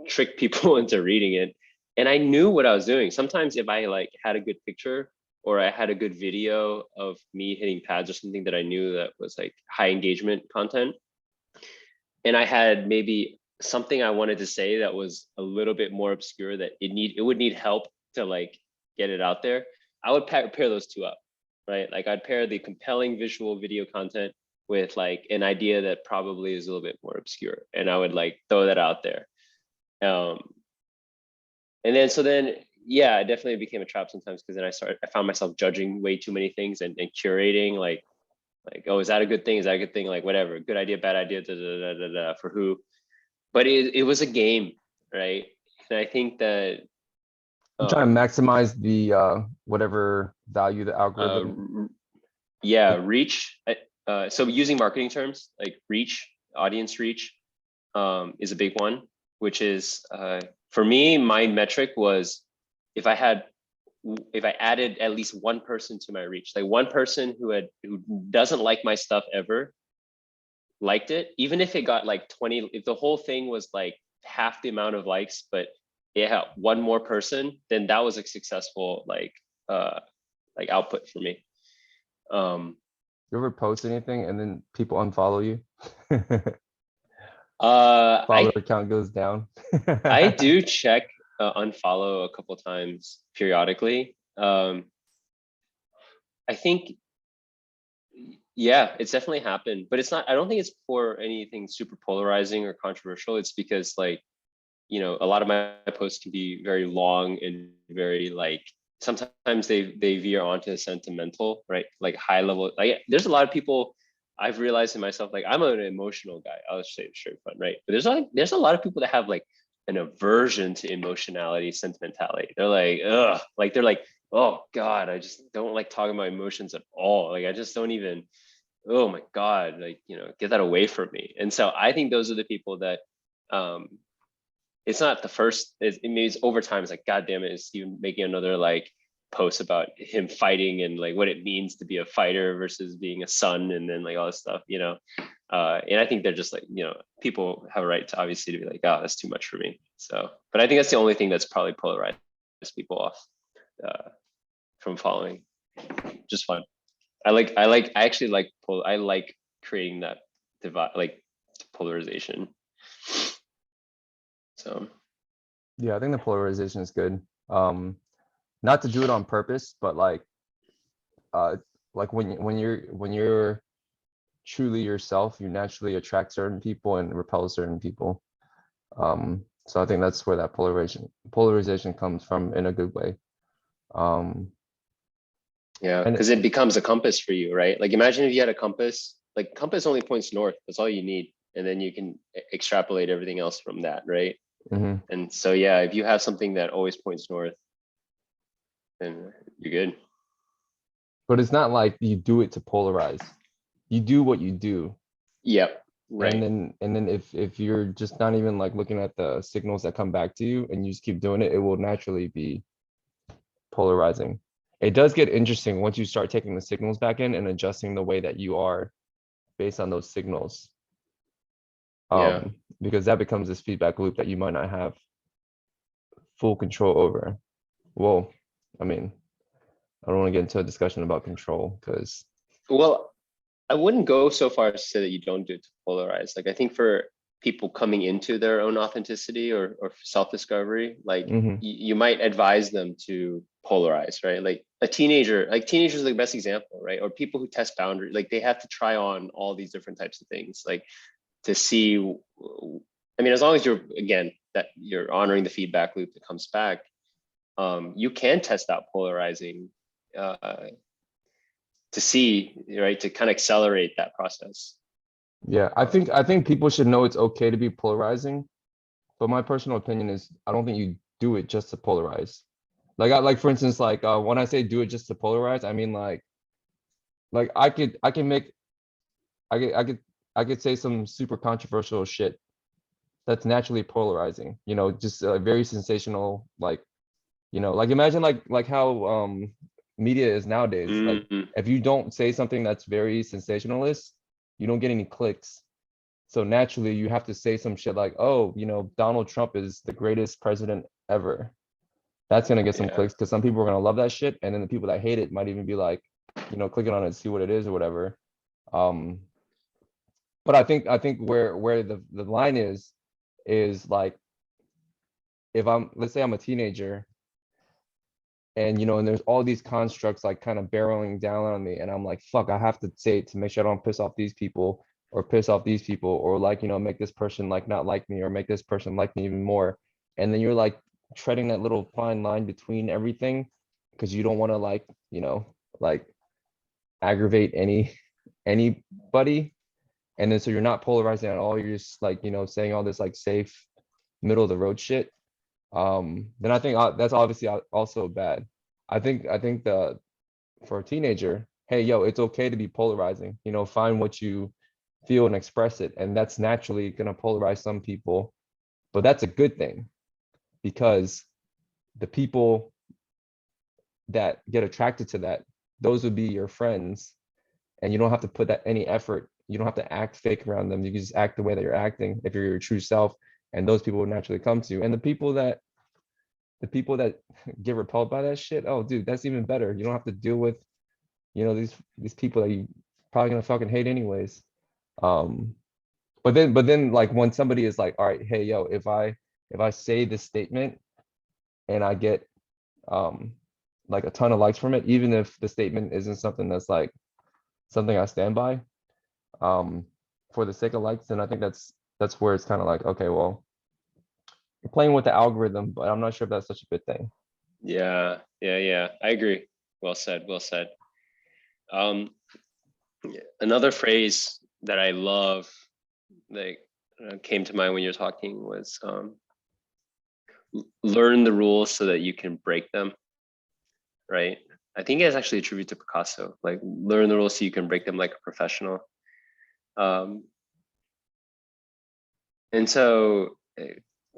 trick people into reading it. And I knew what I was doing. Sometimes if I like had a good picture or I had a good video of me hitting pads or something that I knew that was like high engagement content, and I had maybe something I wanted to say that was a little bit more obscure that it would need help to like get it out there, I would pair those two up, right? Like I'd pair the compelling visual video content with like an idea that probably is a little bit more obscure, and I would like throw that out there. Um, and then so then yeah, it definitely became a trap sometimes because then I found myself judging way too many things and curating like, oh, is that a good thing? Is that a good thing? Like, whatever, good idea, bad idea, da, da, da, da, da, for who? But it was a game, right? And I think that, I'm trying to um, maximize the whatever value the uh, algorithm. yeah, reach. So using marketing terms like reach, audience reach, is a big one, which is for me, my metric was if I had if I added at least one person to my reach, like one person who doesn't like my stuff ever liked it, even if it got like 20, if the whole thing was like half the amount of likes, but it had one more person, then that was a successful like output for me. Um, You ever post anything and then people unfollow you? uh, Follower I count goes down. I do check unfollow a couple times periodically. I think, yeah, it's definitely happened, but it's not, I don't think it's for anything super polarizing or controversial. It's because like, a lot of my posts can be very long and very like, sometimes they veer onto sentimental, right? Like high level, like there's a lot of people I've realized in myself, like I'm an emotional guy. I'll just say it straight front, right? But there's a lot of people that have like an aversion to emotionality, sentimentality. They're like, ugh, like they're like, oh God, I just don't like talking about emotions at all. Like I just don't even, oh my God, like, get that away from me. And so I think those are the people that um it's not the first, it means over time, it's like, God damn it, is Steven making another like post about him fighting and like what it means to be a fighter versus being a son and then like all this stuff, and I think they're just like, people have a right to obviously to be like, oh, that's too much for me. So, but I think that's the only thing that's probably polarized people off from following. Just fun. I actually I like creating that divide, like polarization. So Yeah, I think the polarization is good. Not to do it on purpose, but uh like when you're truly yourself, you naturally attract certain people and repel certain people. So I think that's where that polarization comes from in a good way. Um, yeah, and because it becomes a compass for you, right? Like imagine if you had a compass, like compass only points north. That's all you need. And then you can extrapolate everything else from that, right? mhm. And so yeah, if you have something that always points north, then you're good. But it's not like you do it to polarize. You do what you do. Yep. And Right. then if you're just not even like looking at the signals that come back to you and you just keep doing it, it will naturally be polarizing. It does get interesting once you start taking the signals back in and adjusting the way that you are based on those signals. Yeah. Because that becomes this feedback loop that you might not have full control over. Well, I mean, I don't want to get into a discussion about control because Well, I wouldn't go so far as to say that you don't do it to polarize. Like I think for people coming into their own authenticity or self-discovery, like you might advise them to polarize, right? Like a teenager, like teenagers are the best example, right? Or people who test boundaries, like they have to try on all these different types of things, like to see. I mean, as long as you're again that you're honoring the feedback loop that comes back, you can test out polarizing uh, to see, right, to kind of accelerate that process. yeah, I think people should know it's okay to be polarizing. But my personal opinion is I don't think you do it just to polarize. Like for instance, when I say do it just to polarize, I mean like I can make I could I could I could say some super controversial shit that's naturally polarizing, just very sensational, like imagine like how media is nowadays. Like Mm-hmm. if you don't say something that's very sensationalist, you don't get any clicks. So naturally you have to say some shit like, oh, Donald Trump is the greatest president ever. That's gonna get some Yeah. clicks because some people are gonna love that shit. And then the people that hate it might even be like, clicking on it to see what it is or whatever. Um, but I think where the line is like if let's say I'm a teenager and there's all these constructs like kind of barreling down on me and I'm like, fuck, I have to say it to make sure I don't piss off these people or piss off these people or like make this person like not like me or make this person like me even more. And then you're like treading that little fine line between everything, because you don't want to like, like aggravate anybody. And then so you're not polarizing at all. You're just like, saying all this like safe middle of the road shit. Then I think that's obviously also bad. I think the for a teenager, hey, yo, it's okay to be polarizing. Find what you feel and express it, and that's naturally gonna polarize some people, but that's a good thing because the people that get attracted to that, those would be your friends, and you don't have to put that any effort. You don't have to act fake around them. You can just act the way that you're acting if you're your true self, and those people will naturally come to you. And the people that get repelled by that shit, oh dude, that's even better. You don't have to deal with, these people that you probably gonna fucking hate anyways. Um, but then like when somebody is like, all right, hey yo, if I say this statement and I get like a ton of likes from it, even if the statement isn't something that's like something I stand by, um, for the sake of likes, then I think that's where it's kind of like, okay, well, you're playing with the algorithm, but I'm not sure if that's such a good thing. Yeah, I agree. Well said, well said. Um, Another phrase that I love that came to mind when you're talking was learn the rules so that you can break them, right? I think it's actually a tribute to Picasso, like learn the rules so you can break them like a professional. And so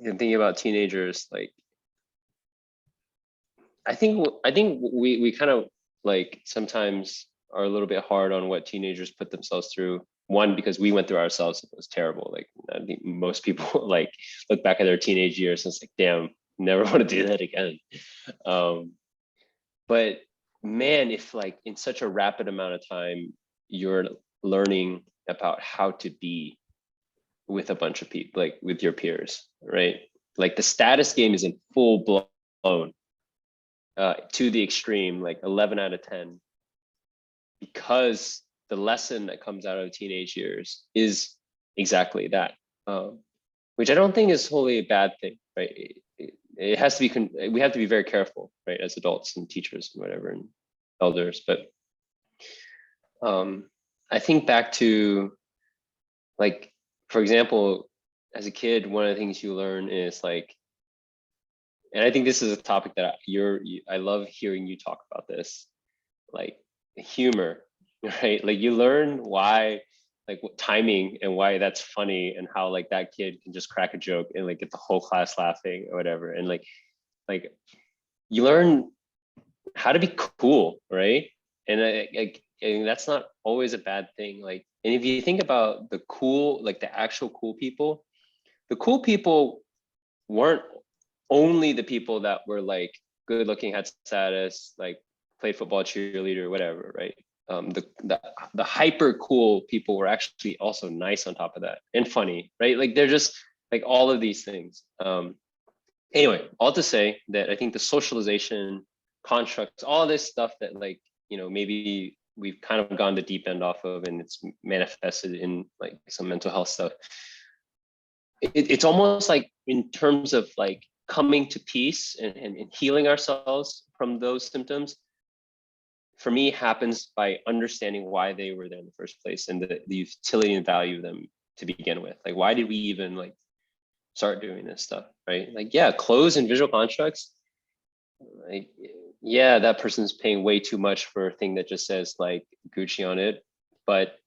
thinking about teenagers, like I think we kind of like sometimes are a little bit hard on what teenagers put themselves through. One, because we went through ourselves, it was terrible. Like I think most people like look back at their teenage years and it's like, damn, never want to do that again. But man, if like in such a rapid amount of time, you're learning about how to be with a bunch of people, like with your peers, right? Like the status game is in full blown to the extreme, like 11 out of 10, because the lesson that comes out of teenage years is exactly that, which I don't think is wholly a bad thing, right? It has to be, we have to be very careful, right, as adults and teachers and whatever, and elders. But I think back to, like, for example, as a kid, one of the things you learn is like, and I think this is a topic that I love hearing you talk about this, like humor, right? Like you learn why, like what timing and why that's funny and how like that kid can just crack a joke and like get the whole class laughing or whatever. And like you learn how to be cool, right? And and that's not always a bad thing. Like, and if you think about the cool, like the actual cool people, the cool people weren't only the people that were like good looking, had status, like played football, cheerleader, whatever, right? The hyper cool people were actually also nice on top of that and funny, right? Like they're just like all of these things. Anyway, all to say that I think the socialization constructs, all this stuff that like, maybe we've kind of gone the deep end off of and it's manifested in like some mental health stuff. It's almost like in terms of like coming to peace and healing ourselves from those symptoms, for me, happens by understanding why they were there in the first place and the utility and value of them to begin with. Like, why did we even like start doing this stuff, right? Like, yeah, clothes and visual constructs, like, yeah, that person's paying way too much for a thing that just says like Gucci on it. But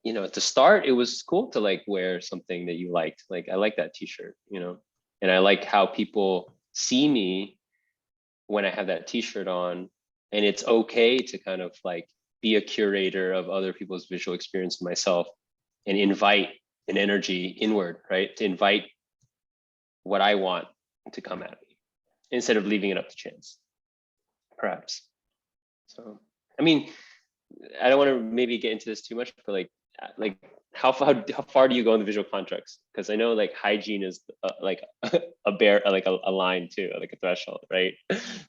at the start, it was cool to like wear something that you liked. Like, I like that t-shirt, and I like how people see me when I have that t-shirt on. And it's okay to kind of like be a curator of other people's visual experience and myself and invite an energy inward, right? To invite what I want to come at me instead of leaving it up to chance, perhaps. So, I mean, I don't want to maybe get into this too much, but like how far do you go in the visual contracts? Because I know like hygiene is like a line too, like a threshold, right?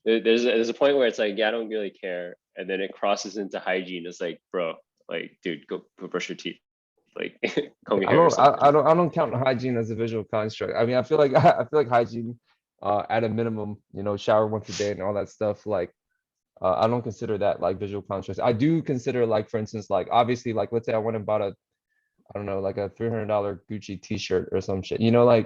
There's a point where it's like, yeah, I don't really care, and then it crosses into hygiene. It's like, bro, like, dude, go brush your teeth, like comb your I hair or don't, I, something. I don't, I don't count hygiene as a visual construct. I mean, I feel like I feel like hygiene at a minimum, you know, shower once a day and all that stuff. Like, I don't consider that like visual constructs. I do consider like, for instance, like obviously, like let's say I went and bought a, I don't know, like a $300 Gucci t-shirt or some shit, you know, like,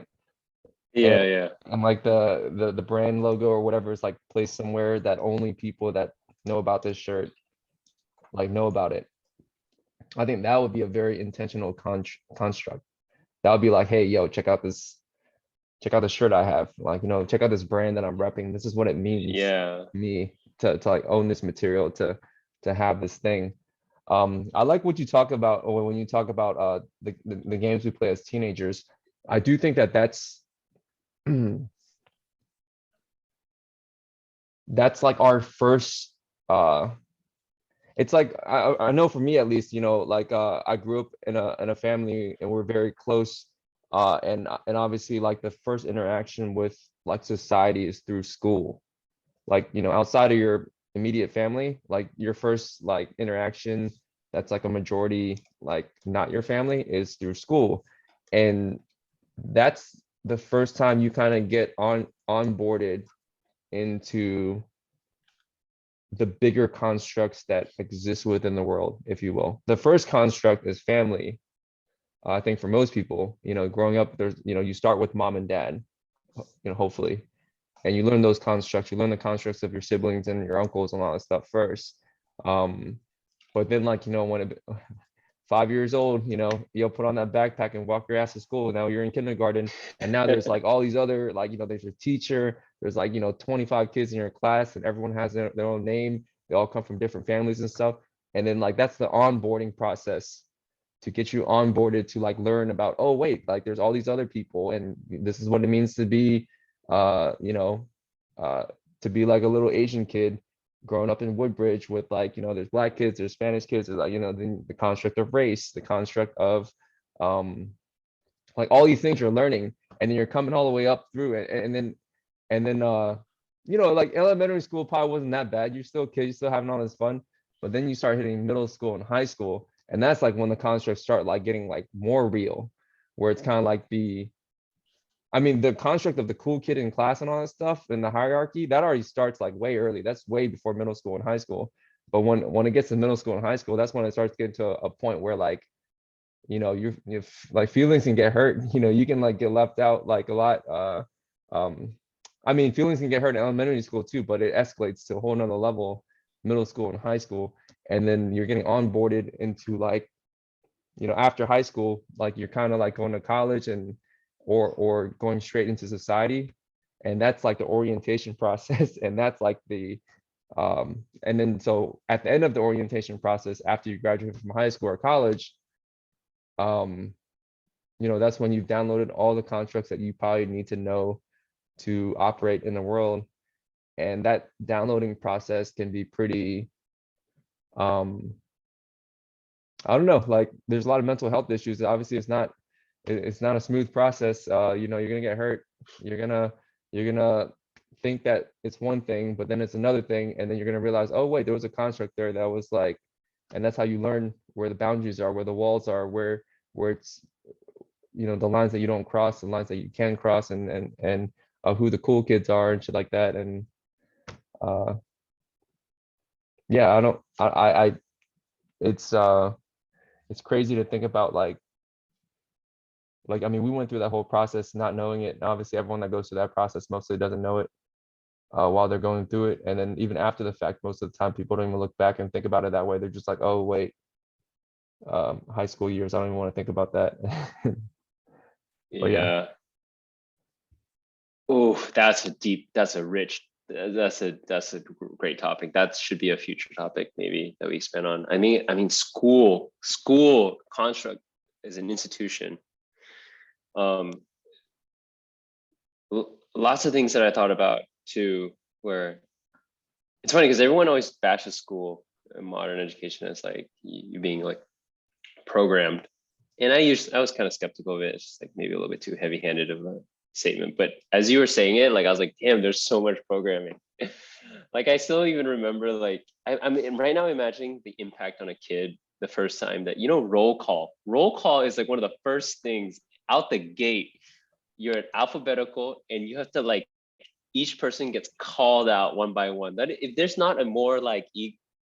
and, Yeah, yeah. and like the brand logo or whatever is like placed somewhere that only people that know about this shirt like know about it. I think that would be a very intentional construct. That would be like, hey, yo, check out the shirt I have. Like, you know, check out this brand that I'm repping. This is what it means Yeah. to me to like own this material, to have this thing. I like what you talk about, or when you talk about the games we play as teenagers. I do think that that's like our first it's like I know for me at least, you know, like I grew up in a family and we're very close, and obviously like the first interaction with like society is through school. Like, you know, outside of your immediate family, like your first like interaction that's like a majority like not your family is through school. And that's the first time you kind of get onboarded into the bigger constructs that exist within the world, if you will. The first construct is family. I think for most people, you know, growing up, there's, you know, you start with mom and dad, you know, hopefully, and you learn those constructs. You learn the constructs of your siblings and your uncles and all that stuff first. Um, but then, like, you know, when it, 5 years old, you know, you'll put on that backpack and walk your ass to school. Now you're in kindergarten, and now there's like all these other, like, you know, there's your teacher, there's like, you know, 25 kids in your class, and everyone has their own name. They all come from different families and stuff. And then like that's the onboarding process to get you onboarded to like learn about, oh wait, like there's all these other people, and this is what it means to be, you know, uh, to be like a little Asian kid growing up in Woodbridge with like, you know, there's black kids, there's Spanish kids, there's like, you know, the construct of race, the construct of um like all these things you're learning, and then you're coming all the way up through it. And then you know, like elementary school probably wasn't that bad. You're still kids, you're still having all this fun. But then you start hitting middle school and high school, and that's like when the constructs start like getting like more real, where it's kind of like I mean, the construct of the cool kid in class and all that stuff and the hierarchy, that already starts like way early. That's way before middle school and high school. But when it gets to middle school and high school, that's when it starts getting to a point where like, you know, you're like feelings can get hurt. You know, you can like get left out like a lot. Um, I mean, feelings can get hurt in elementary school too, but it escalates to a whole nother level, middle school and high school. And then you're getting onboarded into like, you know, after high school, like you're kind of like going to college and or going straight into society. And that's like the orientation process. And that's like the and then so at the end of the orientation process, after you graduate from high school or college, um, you know, that's when you've downloaded all the constructs that you probably need to know to operate in the world. And that downloading process can be pretty, um, I don't know, like there's a lot of mental health issues. Obviously, it's not a smooth process. You know, you're gonna get hurt. You're gonna think that it's one thing, but then it's another thing, and then you're gonna realize, oh wait, there was a construct there that was like, and that's how you learn where the boundaries are, where the walls are, where it's, you know, the lines that you don't cross, the lines that you can cross, and who the cool kids are and shit like that. And uh, yeah, I don't, I it's crazy to think about like I mean, we went through that whole process not knowing it. And obviously, everyone that goes through that process mostly doesn't know it while they're going through it. And then even after the fact, most of the time, people don't even look back and think about it that way. They're just like, oh wait, high school years. I don't even want to think about that. But yeah, Yeah. Oh, that's a deep, that's a rich, that's a great topic. That should be a future topic maybe that we spend on. I mean, school construct is an institution. Um, Lots of things that I thought about too, where it's funny because everyone always bashes school and modern education as like you being like programmed. And I was kind of skeptical of it. It's just like maybe a little bit too heavy-handed of a statement. But as you were saying it, like I was like, damn, there's so much programming. Like I still even remember like I'm right now imagining the impact on a kid the first time that, you know, roll call. Roll call is like one of the first things out the gate. You're in alphabetical and you have to like each person gets called out one by one. That if there's not a more like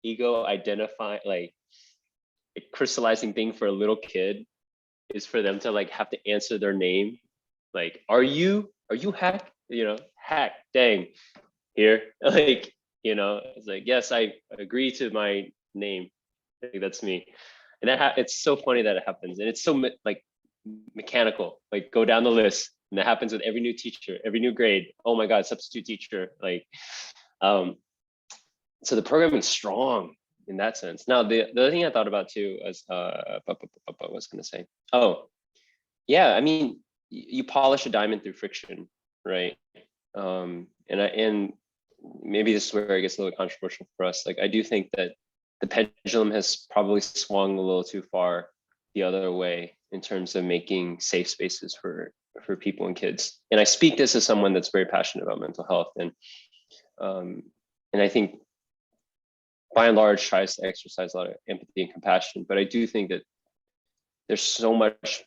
ego identify, like crystallizing thing for a little kid is for them to like have to answer their name. Like, are you Hack? You know, Hack, dang, here. Like, you know, it's like, yes, I agree to my name. Like, that's me. And it's so funny that it happens. And it's so like mechanical, like go down the list. And that happens with every new teacher, every new grade. Oh my God, substitute teacher. Like, so the program is strong in that sense. Now, the other thing I thought about too is, what was I gonna say? Oh, yeah, I mean, you polish a diamond through friction, right? And maybe this is where it gets a little controversial for us. Like, I do think that the pendulum has probably swung a little too far the other way in terms of making safe spaces for people and kids. And I speak this as someone that's very passionate about mental health, and I think by and large tries to exercise a lot of empathy and compassion. But I do think that there's so much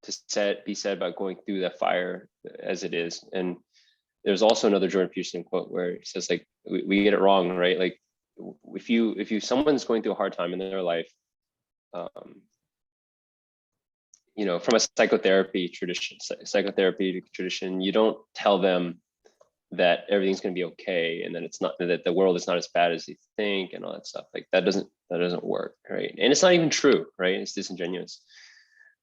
to be said about going through that fire as it is. And there's also another Jordan Peterson quote where he says, like, we get it wrong, right? Like, if someone's going through a hard time in their life, you know, from a psychotherapy tradition, you don't tell them that everything's going to be okay and that it's not, that the world is not as bad as you think and all that stuff. Like, that doesn't work, right? And it's not even true, right? It's disingenuous.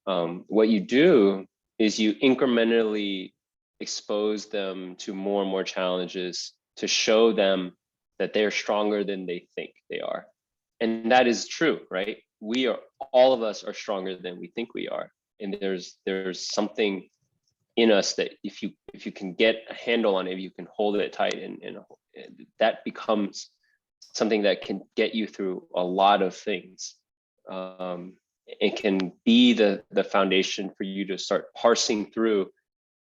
What you do is you incrementally expose them to more and more challenges to show them that they're stronger than they think they are. And that is true, right? All of us are stronger than we think we are. And there's something in us that if you can get a handle on it, you can hold it tight, and that becomes something that can get you through a lot of things. It can be the foundation for you to start parsing through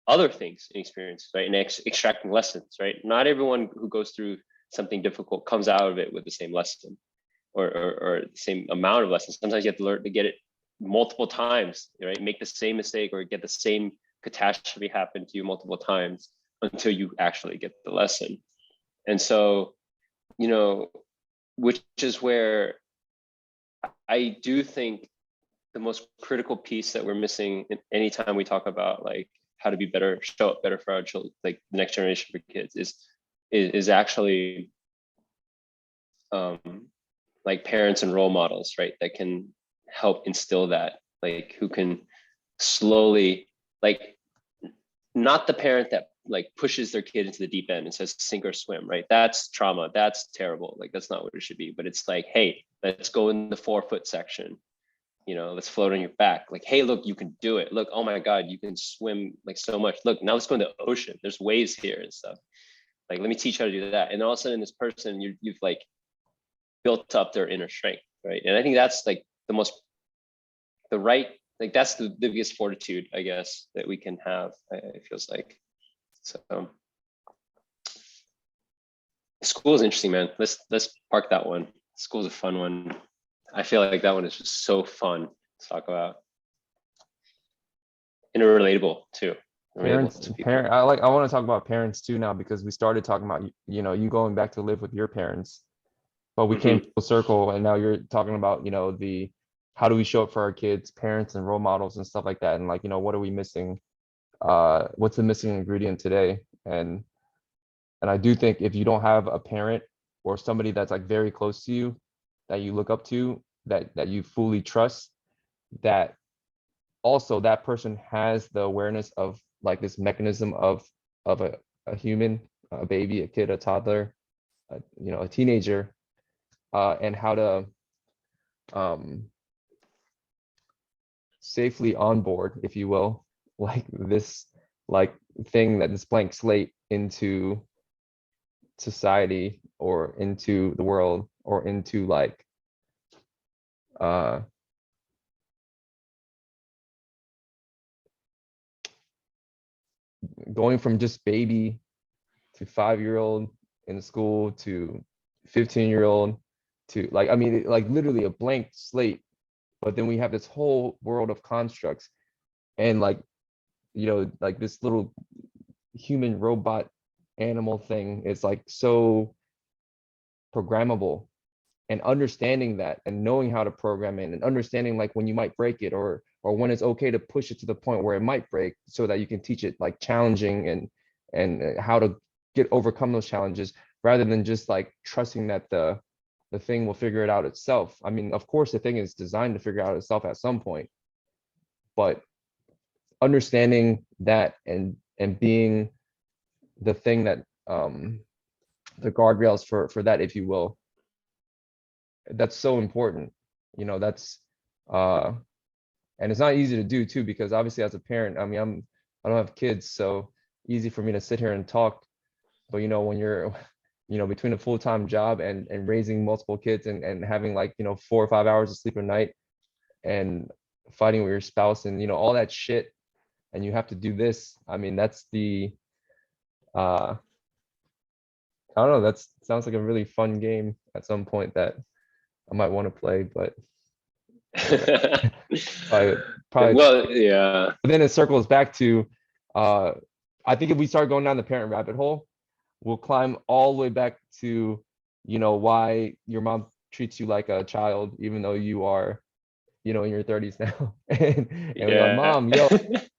other things and experiences, right? And extracting lessons, right? Not everyone who goes through something difficult comes out of it with the same lesson or the same amount of lessons. Sometimes you have to learn to get it multiple times, right? Make the same mistake or get the same catastrophe happen to you multiple times until you actually get the lesson. And so, you know, which is where I do think the most critical piece that we're missing anytime we talk about like how to be better, show up better for our children, like the next generation for kids, is actually like parents and role models, right? That can help instill that, like who can slowly, like, not the parent that like pushes their kid into the deep end and says sink or swim, right? That's trauma, that's terrible. Like, that's not what it should be. But it's like, hey, let's go in the 4-foot section, you know, let's float on your back. Like, hey, look, you can do it. Look, oh my God, you can swim like so much. Look, now let's go in the ocean. There's waves here and stuff. Like, let me teach you how to do that. And all of a sudden, this person, you've like built up their inner strength, right? And I think that's like that's the biggest fortitude, I guess, that we can have. It feels like. So, school is interesting, man. Let's park that one. School's a fun one. I feel like that one is just so fun to talk about, and relatable too. Parents, I want to talk about parents too now, because we started talking about, you know, you going back to live with your parents, but we came full circle, and now you're talking about, you know, how do we show up for our kids, parents and role models and stuff like that, and like, you know, what are we missing? What's the missing ingredient today? And I do think if you don't have a parent or somebody that's like very close to you, that you look up to, that you fully trust, that also that person has the awareness of like this mechanism of a human, a baby, a kid, a toddler, you know, a teenager, and how to safely onboard, if you will, like this thing, that this blank slate into society or into the world or into like going from just baby to 5-year-old in school to 15-year-old to like, I mean, like literally a blank slate. But then we have this whole world of constructs and like, you know, like this little human robot animal thing is like so programmable, and understanding that and knowing how to program it and understanding like when you might break it, or when it's okay to push it to the point where it might break, so that you can teach it like challenging and how to get overcome those challenges, rather than just like trusting that the thing will figure it out itself. I mean, of course the thing is designed to figure out itself at some point, but understanding that and being the thing that the guardrails for that, if you will, that's so important. That's uh and it's not easy to do too, because obviously as a parent, I mean, I don't have kids, so easy for me to sit here and talk. But when you're between a full-time job and raising multiple kids and having like 4 or 5 hours of sleep a night, and fighting with your spouse and all that shit, and you have to do this, I mean, that's the I don't know, that sounds like a really fun game at some point that I might want to play, but probably. Well, yeah. But then it circles back to, uh, I think if we start going down the parent rabbit hole, we'll climb all the way back to, why your mom treats you like a child, even though you are, in your 30s now. And we're like, Yeah. Mom, yo,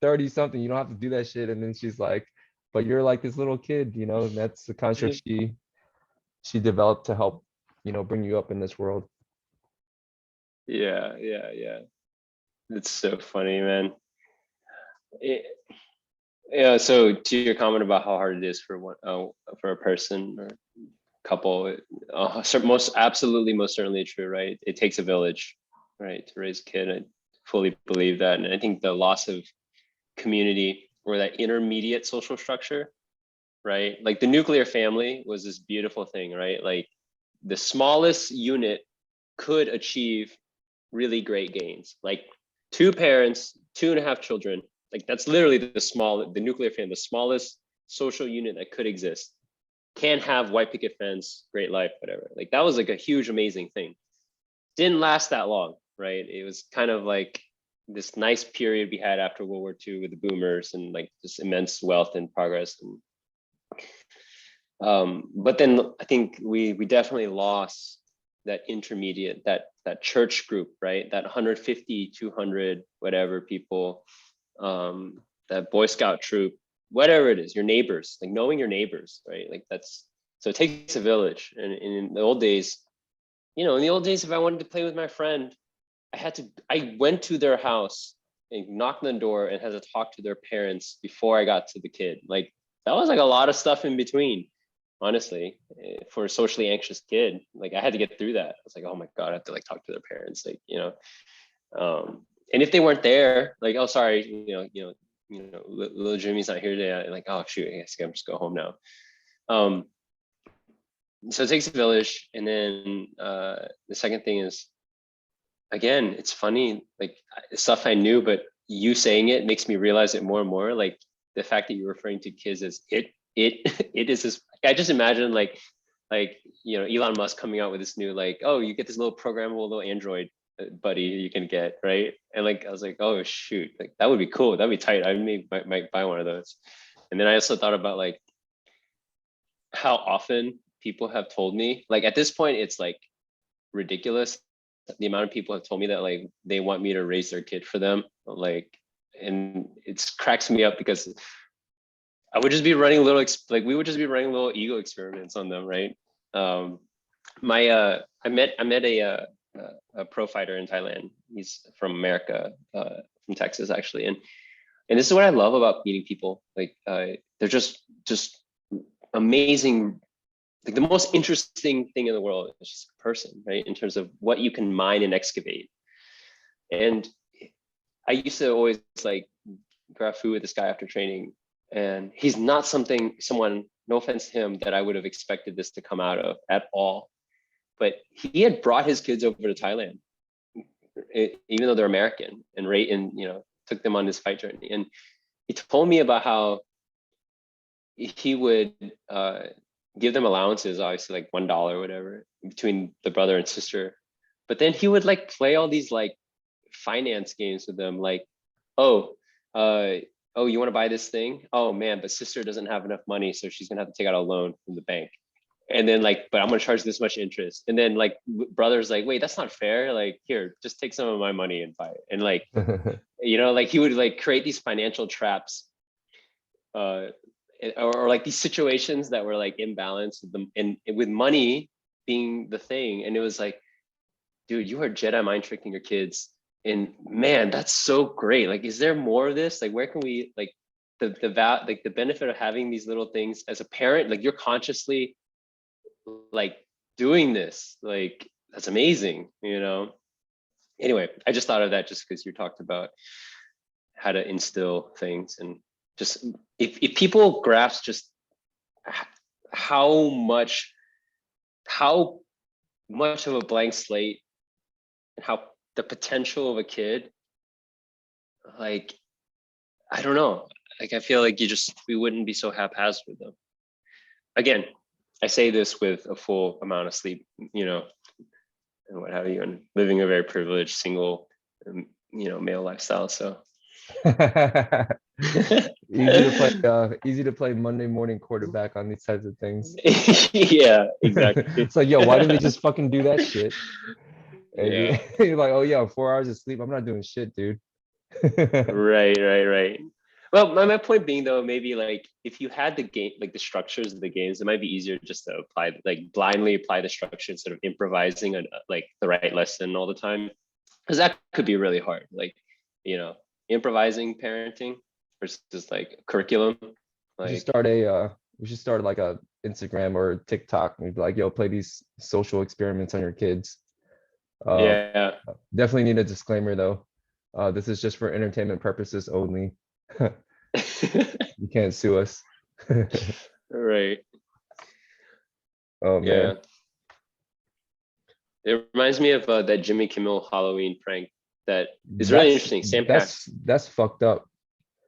30 something, you don't have to do that shit. And then she's like, but you're like this little kid, and that's the construct she developed to help, bring you up in this world. Yeah, yeah, yeah. It's so funny, man. It, yeah, so to your comment about how hard it is for for a person or couple, most absolutely, most certainly true, right? It takes a village, right, to raise a kid. I fully believe that. And I think the loss of community or that intermediate social structure, right? Like the nuclear family was this beautiful thing, right? Like the smallest unit could achieve really great gains. Like 2 parents, 2.5 children. Like that's literally the nuclear family, the smallest social unit that could exist. Can have white picket fence, great life, whatever. Like that was like a huge, amazing thing. Didn't last that long, right? It was kind of like this nice period we had after World War II with the boomers and like this immense wealth and progress. But then I think we definitely lost that intermediate, that church group, right? That 150, 200, whatever people, that Boy Scout troop, whatever it is, your neighbors, like knowing your neighbors, right? Like so it takes a village. And in the old days, if I wanted to play with my friend, I went to their house and knocked on the door and had to talk to their parents before I got to the kid. Like that was like a lot of stuff in between, honestly, for a socially anxious kid. Like I had to get through that. I was like, oh my God, I have to like talk to their parents, like, and if they weren't there, like, oh, sorry, little Jimmy's not here today. I'm like, oh shoot, I guess I can just go home now. So it takes a village. And then the second thing is, again, it's funny, like stuff I knew, but you saying it makes me realize it more and more. Like the fact that you're referring to kids as it is this. I just imagine like Elon Musk coming out with this new like, oh, you get this little programmable little Android buddy you can get, right? And like I was like, oh shoot, like that would be cool. That'd be tight. I might buy one of those. And then I also thought about like how often people have told me, like at this point, it's like ridiculous the amount of people have told me that like they want me to raise their kid for them, like, and it cracks me up because I would just be running we would just be running little ego experiments on them, right? I met a pro fighter in Thailand. He's from America, from Texas actually, and this is what I love about meeting people. Like they're just amazing. Like the most interesting thing in the world is just a person, right? In terms of what you can mine and excavate. And I used to always like grab food with this guy after training, and he's not someone, no offense to him, that I would have expected this to come out of at all. But he had brought his kids over to Thailand, even though they're American, and took them on this fight journey. And he told me about how he would give them allowances, obviously like $1 or whatever, between the brother and sister. But then he would like play all these like finance games with them, like, oh, oh, you want to buy this thing? Oh man, but sister doesn't have enough money, so she's gonna have to take out a loan from the bank. And then like, but I'm gonna charge this much interest. And then like brother's like, wait, that's not fair. Like, here, just take some of my money and buy it. And like, like he would like create these financial traps, uh, or like these situations that were like imbalanced with them and with money being the thing. And it was like, dude, you are Jedi mind tricking your kids. And man, that's so great. Like, is there more of this? Like, where can we like like the benefit of having these little things as a parent, like you're consciously like doing this, like that's amazing, Anyway, I just thought of that just because you talked about how to instill things and just if people grasp just how much of a blank slate and how the potential of a kid, like I don't know, like I feel like we wouldn't be so haphazard with them. Again, I say this with a full amount of sleep, and what have you, and living a very privileged single, male lifestyle. So easy to play Monday morning quarterback on these types of things. Yeah, exactly. It's like, yo, why didn't they just fucking do that shit? And Yeah. you're like, oh yeah, 4 hours of sleep. I'm not doing shit, dude. Right. Well, my point being though, maybe like if you had the game, like the structures of the games, it might be easier just to apply, like blindly apply the structure instead of improvising on like the right lesson all the time. Because that could be really hard. Like, improvising parenting versus like curriculum. We should Like, start like a Instagram or TikTok and be like, yo, play these social experiments on your kids. yeah. Definitely need a disclaimer though. This is just for entertainment purposes only. You can't sue us. Right. Oh Yeah. man, It reminds me of that Jimmy Kimmel Halloween prank that is really interesting. Sam Pax. that's fucked up.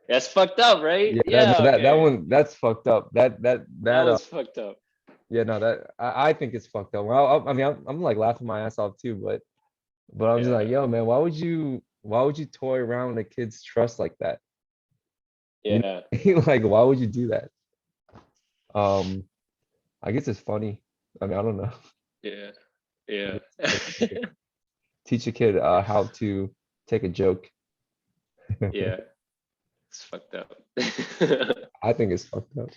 That's fucked up, right? Yeah, Yeah. that Okay. one, that's fucked up. That was fucked up. Yeah, no, that I think it's fucked up. Well, I mean, I'm like laughing my ass off too, but I'm just like, Yeah. yo, man, why would you toy around with a kid's trust like that? You Yeah. know, like, why would you do that? I guess it's funny. I mean, I don't know. Yeah. Yeah. Teach a kid how to take a joke. Yeah. It's fucked up. I think it's fucked up.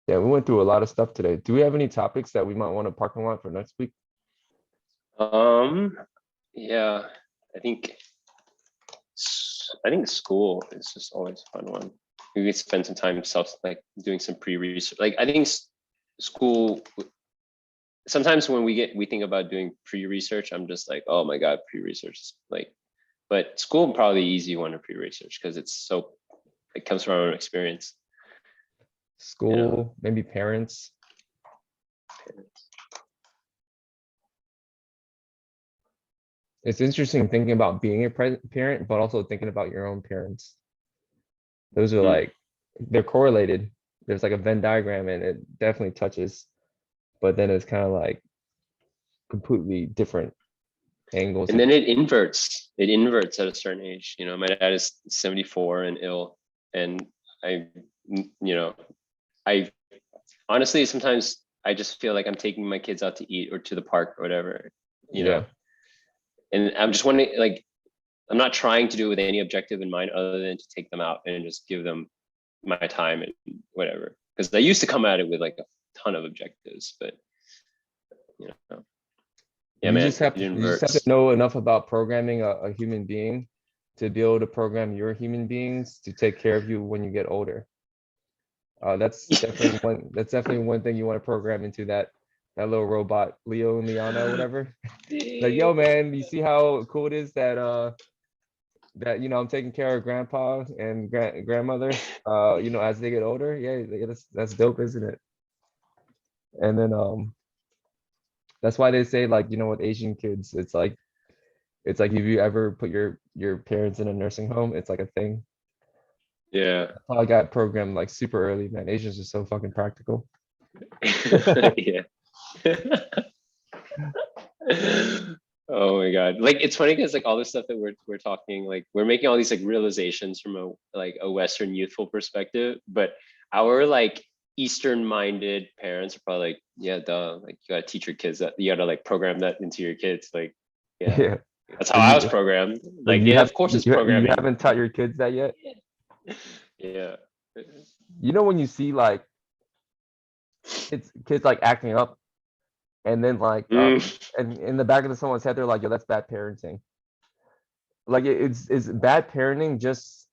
Yeah, we went through a lot of stuff today. Do we have any topics that we might want to parking lot for next week? Yeah, I think school is just always a fun one. We could spend some time like doing some pre-research. Like I think school. Sometimes when we think about doing pre-research, I'm just like, oh my god, pre-research. Like, but school probably the easy one to pre-research because it comes from our own experience. School, maybe parents. It's interesting thinking about being a parent, but also thinking about your own parents. Those are like, they're correlated. There's like a Venn diagram and it definitely touches, but then it's kind of like completely different angles. And then it inverts at a certain age. My dad is 74 and ill, and I honestly sometimes I just feel like I'm taking my kids out to eat or to the park or whatever, Yeah. And I'm just wondering, like, I'm not trying to do it with any objective in mind other than to take them out and just give them my time and whatever. Because I used to come at it with like a ton of objectives, but yeah, You man, just have to know enough about programming a human being to be able to program your human beings to take care of you when you get older. That's definitely one thing you want to program into that little robot, Leo and Liana, whatever. Like, yo, man, you see how cool it is that I'm taking care of grandpa and grandmother, as they get older. Yeah, that's dope, isn't it? And then that's why they say, like, with Asian kids, it's like if you ever put your parents in a nursing home, it's like a thing. Yeah. That's how I got programmed like super early, man. Asians are so fucking practical. Yeah. Oh my God. Like it's funny because like all this stuff that we're talking, like we're making all these like realizations from a Western youthful perspective, but our like Eastern minded parents are probably like, yeah, duh, like you gotta teach your kids that you gotta like program that into your kids. Like, yeah, Yeah. that's how Like I was you, programmed. like Like, you yeah, have of course it's you programming. haven't taught your kids that yet. Yeah. You know when you see like kids like acting up, and then like Mm. and in the back of someone's head they're like, yo, that's bad parenting. Like it's bad parenting. Just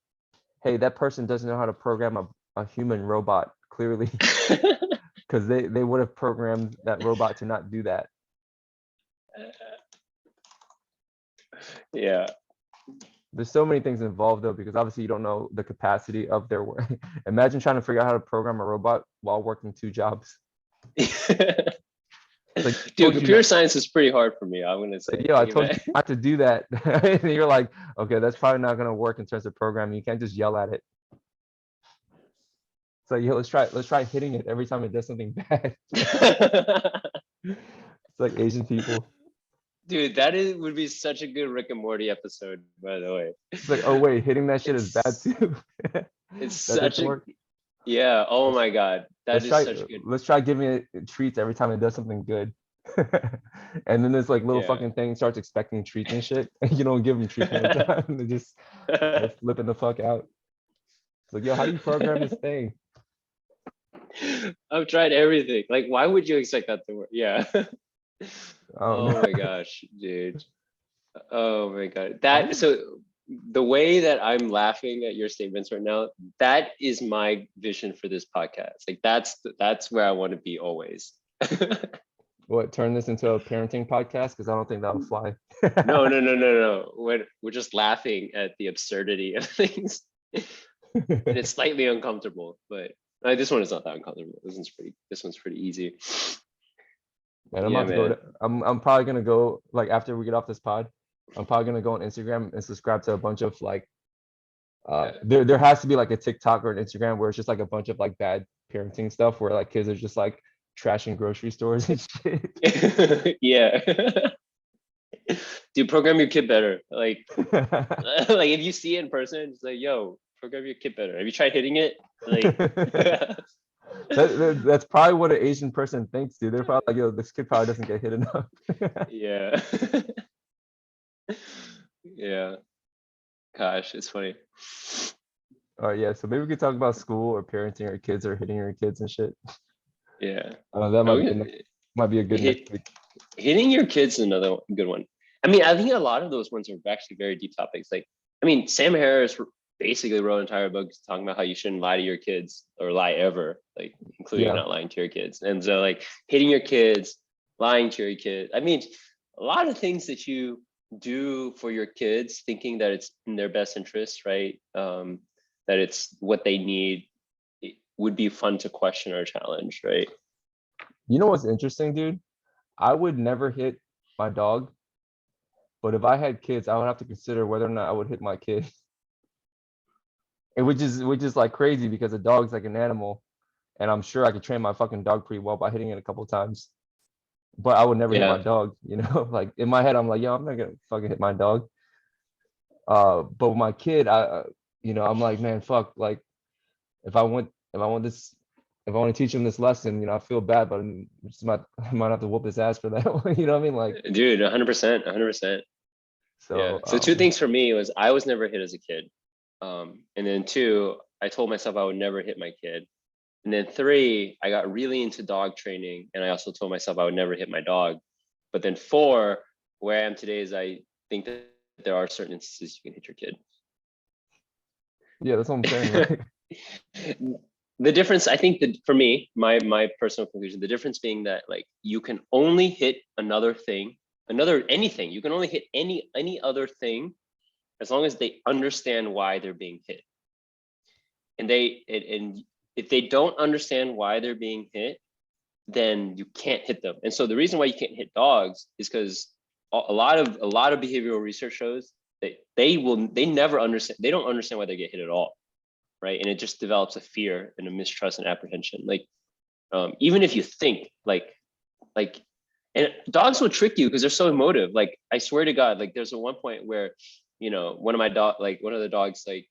hey, that person doesn't know how to program a human robot clearly, because they would have programmed that robot to not do that. Yeah. There's so many things involved though, because obviously you don't know the capacity of their work. Imagine trying to figure out how to program a robot while working 2 jobs. It's like, Dude, told you computer not. science is pretty hard for me, I'm gonna It's like, say. yo, I Like, told you not to do that. And you're like, okay, that's probably not gonna work in terms of programming. You can't just yell at it. So yo, let's try hitting it every time it does something bad. It's like Asian people. Dude, that is would be such a good Rick and Morty episode, by the way. It's like, oh wait, hitting that shit is bad It's too. it's That such doesn't a work. yeah. Oh Let's my God, that let's is try such good. let's try giving it treats every time it does something good. And then this like little Yeah. fucking thing starts expecting treats and shit. And you don't give them treats one time. They just start flipping the fuck out. It's like, yo, how do you program this thing? I've tried everything. Like, why would you expect that to work? Yeah. I don't Oh know. my gosh, dude. Oh my God. Why That would so the way that I'm laughing at your statements right now, that is my vision for this podcast. Like that's where I want to be always. what turn this into a parenting podcast? Because I don't think that'll fly. No, no, no, no, no. We're just laughing at the absurdity of things. And it's slightly uncomfortable, but this one is not that uncomfortable. This one's pretty easy. And I'm Yeah, about to go man. to, I'm probably gonna go like after we get off this pod, I'm probably gonna go on Instagram and subscribe to a bunch of like there has to be like a TikTok or an Instagram where it's just like a bunch of like bad parenting stuff where like kids are just like trashing grocery stores and shit. Yeah. Dude, program your kid better. Like like if you see it in person, it's like, yo, program your kid better. Have you tried hitting it? Like That's probably what an Asian person thinks, dude. They're probably like, yo, this kid probably doesn't get hit enough. yeah. Yeah. Gosh, it's funny. Oh yeah, so maybe we could talk about school or parenting our kids or hitting your kids and shit. Yeah. That Are might be we might be a good next hit week. hitting your kids is another good one. I mean, I think a lot of those ones are actually very deep topics. Like, I mean, Sam Harris basically wrote an entire book talking about how you shouldn't lie to your kids or lie ever, like including Yeah. not lying to your kids. And so like hitting your kids, lying to your kids. I mean, a lot of things that you do for your kids, thinking that it's in their best interest, right? That it's what they need. It would be fun to question or challenge, right? You know what's interesting, dude? I would never hit my dog, but if I had kids, I would have to consider whether or not I would hit my kid. And which is like crazy because a dog's like an animal, and I'm sure I could train my fucking dog pretty well by hitting it a couple times. But I would never hit my Yeah. dog, you know? Like in my head, I'm like, yo, I'm not gonna fucking hit my dog. But with my kid, I'm like, man, fuck, like if I want to teach him this lesson, I feel bad, but I might have to whoop his ass for that one. You know what I mean? Like, Dude, 100%, 100%. Yeah. so So two things for me was I was never hit as a kid. And then two, I told myself I would never hit my kid. And then three, I got really into dog training and I also told myself I would never hit my dog. But then four, where I am today is I think that there are certain instances you can hit your yeah, that's what I'm saying. Like, kid. The difference, I think that for me, my personal conclusion, the difference being that like you can only hit another thing, anything. You can only hit any other thing as long as they understand why they're being hit. And if they don't understand why they're being hit, then you can't hit them. And so the reason why you can't hit dogs is because a lot of behavioral research shows that they never understand, they don't understand why they get hit at all, right? And it just develops a fear and a mistrust and apprehension. Like even if you think like And dogs will trick you because they're so emotive. Like I swear to God, like there's a one point where, one of my dog, like one of the dogs, like,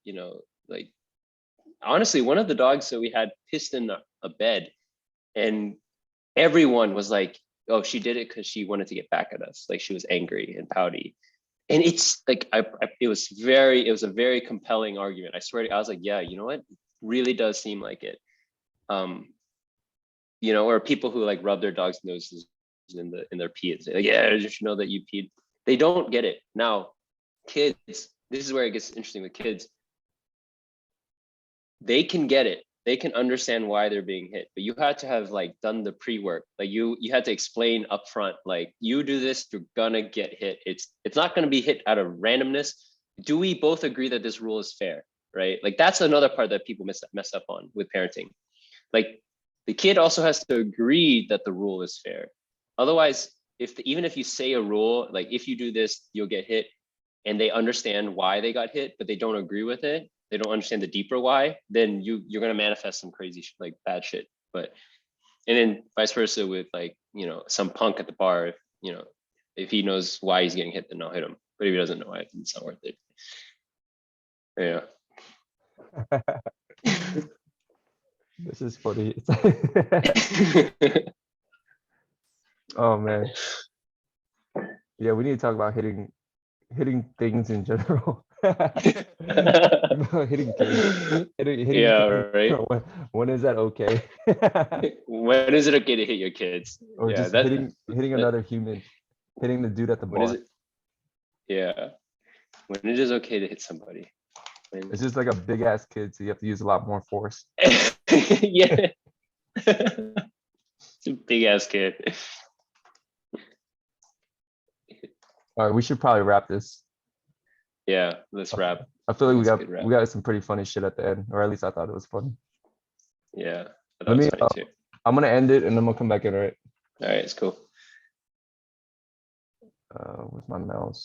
like honestly, one of the dogs that we had pissed in a bed, and everyone was like, oh, she did it because she wanted to get back at us. Like she was angry and pouty. And it's like, it was a very compelling argument. I swear I was like, yeah, you know what? It really does seem like it. Or people who like rub their dog's noses in their pee and say, like, yeah, did you know that you peed? They don't get it. Now, kids, this is where it gets interesting with kids. They can get it. They can understand why they're being hit, but you had to have like done the pre-work. Like you had to explain upfront, like you do this, you're gonna get hit. It's not gonna be hit out of randomness. Do we both agree that this rule is fair? Right? Like that's another part that people mess up on with parenting. Like the kid also has to agree that the rule is fair. Otherwise, even if you say a rule, like if you do this, you'll get hit, and they understand why they got hit, but they don't agree with it, they don't understand the deeper why, then you're gonna manifest some crazy like bad shit. But and then vice versa with like some punk at the bar, if he knows why he's getting hit, then I'll hit him. But if he doesn't know why, it's not worth it. Yeah. This is funny. Oh man. Yeah, we need to talk about hitting things in general. Hitting kids. Hitting Yeah, kids. right. When is that okay? When is it okay to hit your kids? Or Yeah, just hitting another human, hitting the dude at the when is bar. it? Yeah, when it is okay to hit somebody. It's just like a big ass kid, so you have to use a lot more force. Yeah. It's a big ass kid. All right, we should probably wrap this. Yeah, let's wrap. I feel like That's a good wrap. we got some pretty funny shit at the end, or at least I thought it was funny. Yeah, I thought Let it me. was funny too. I'm gonna end it and I'm gonna come back in. All right. All right, it's cool. With my mouse.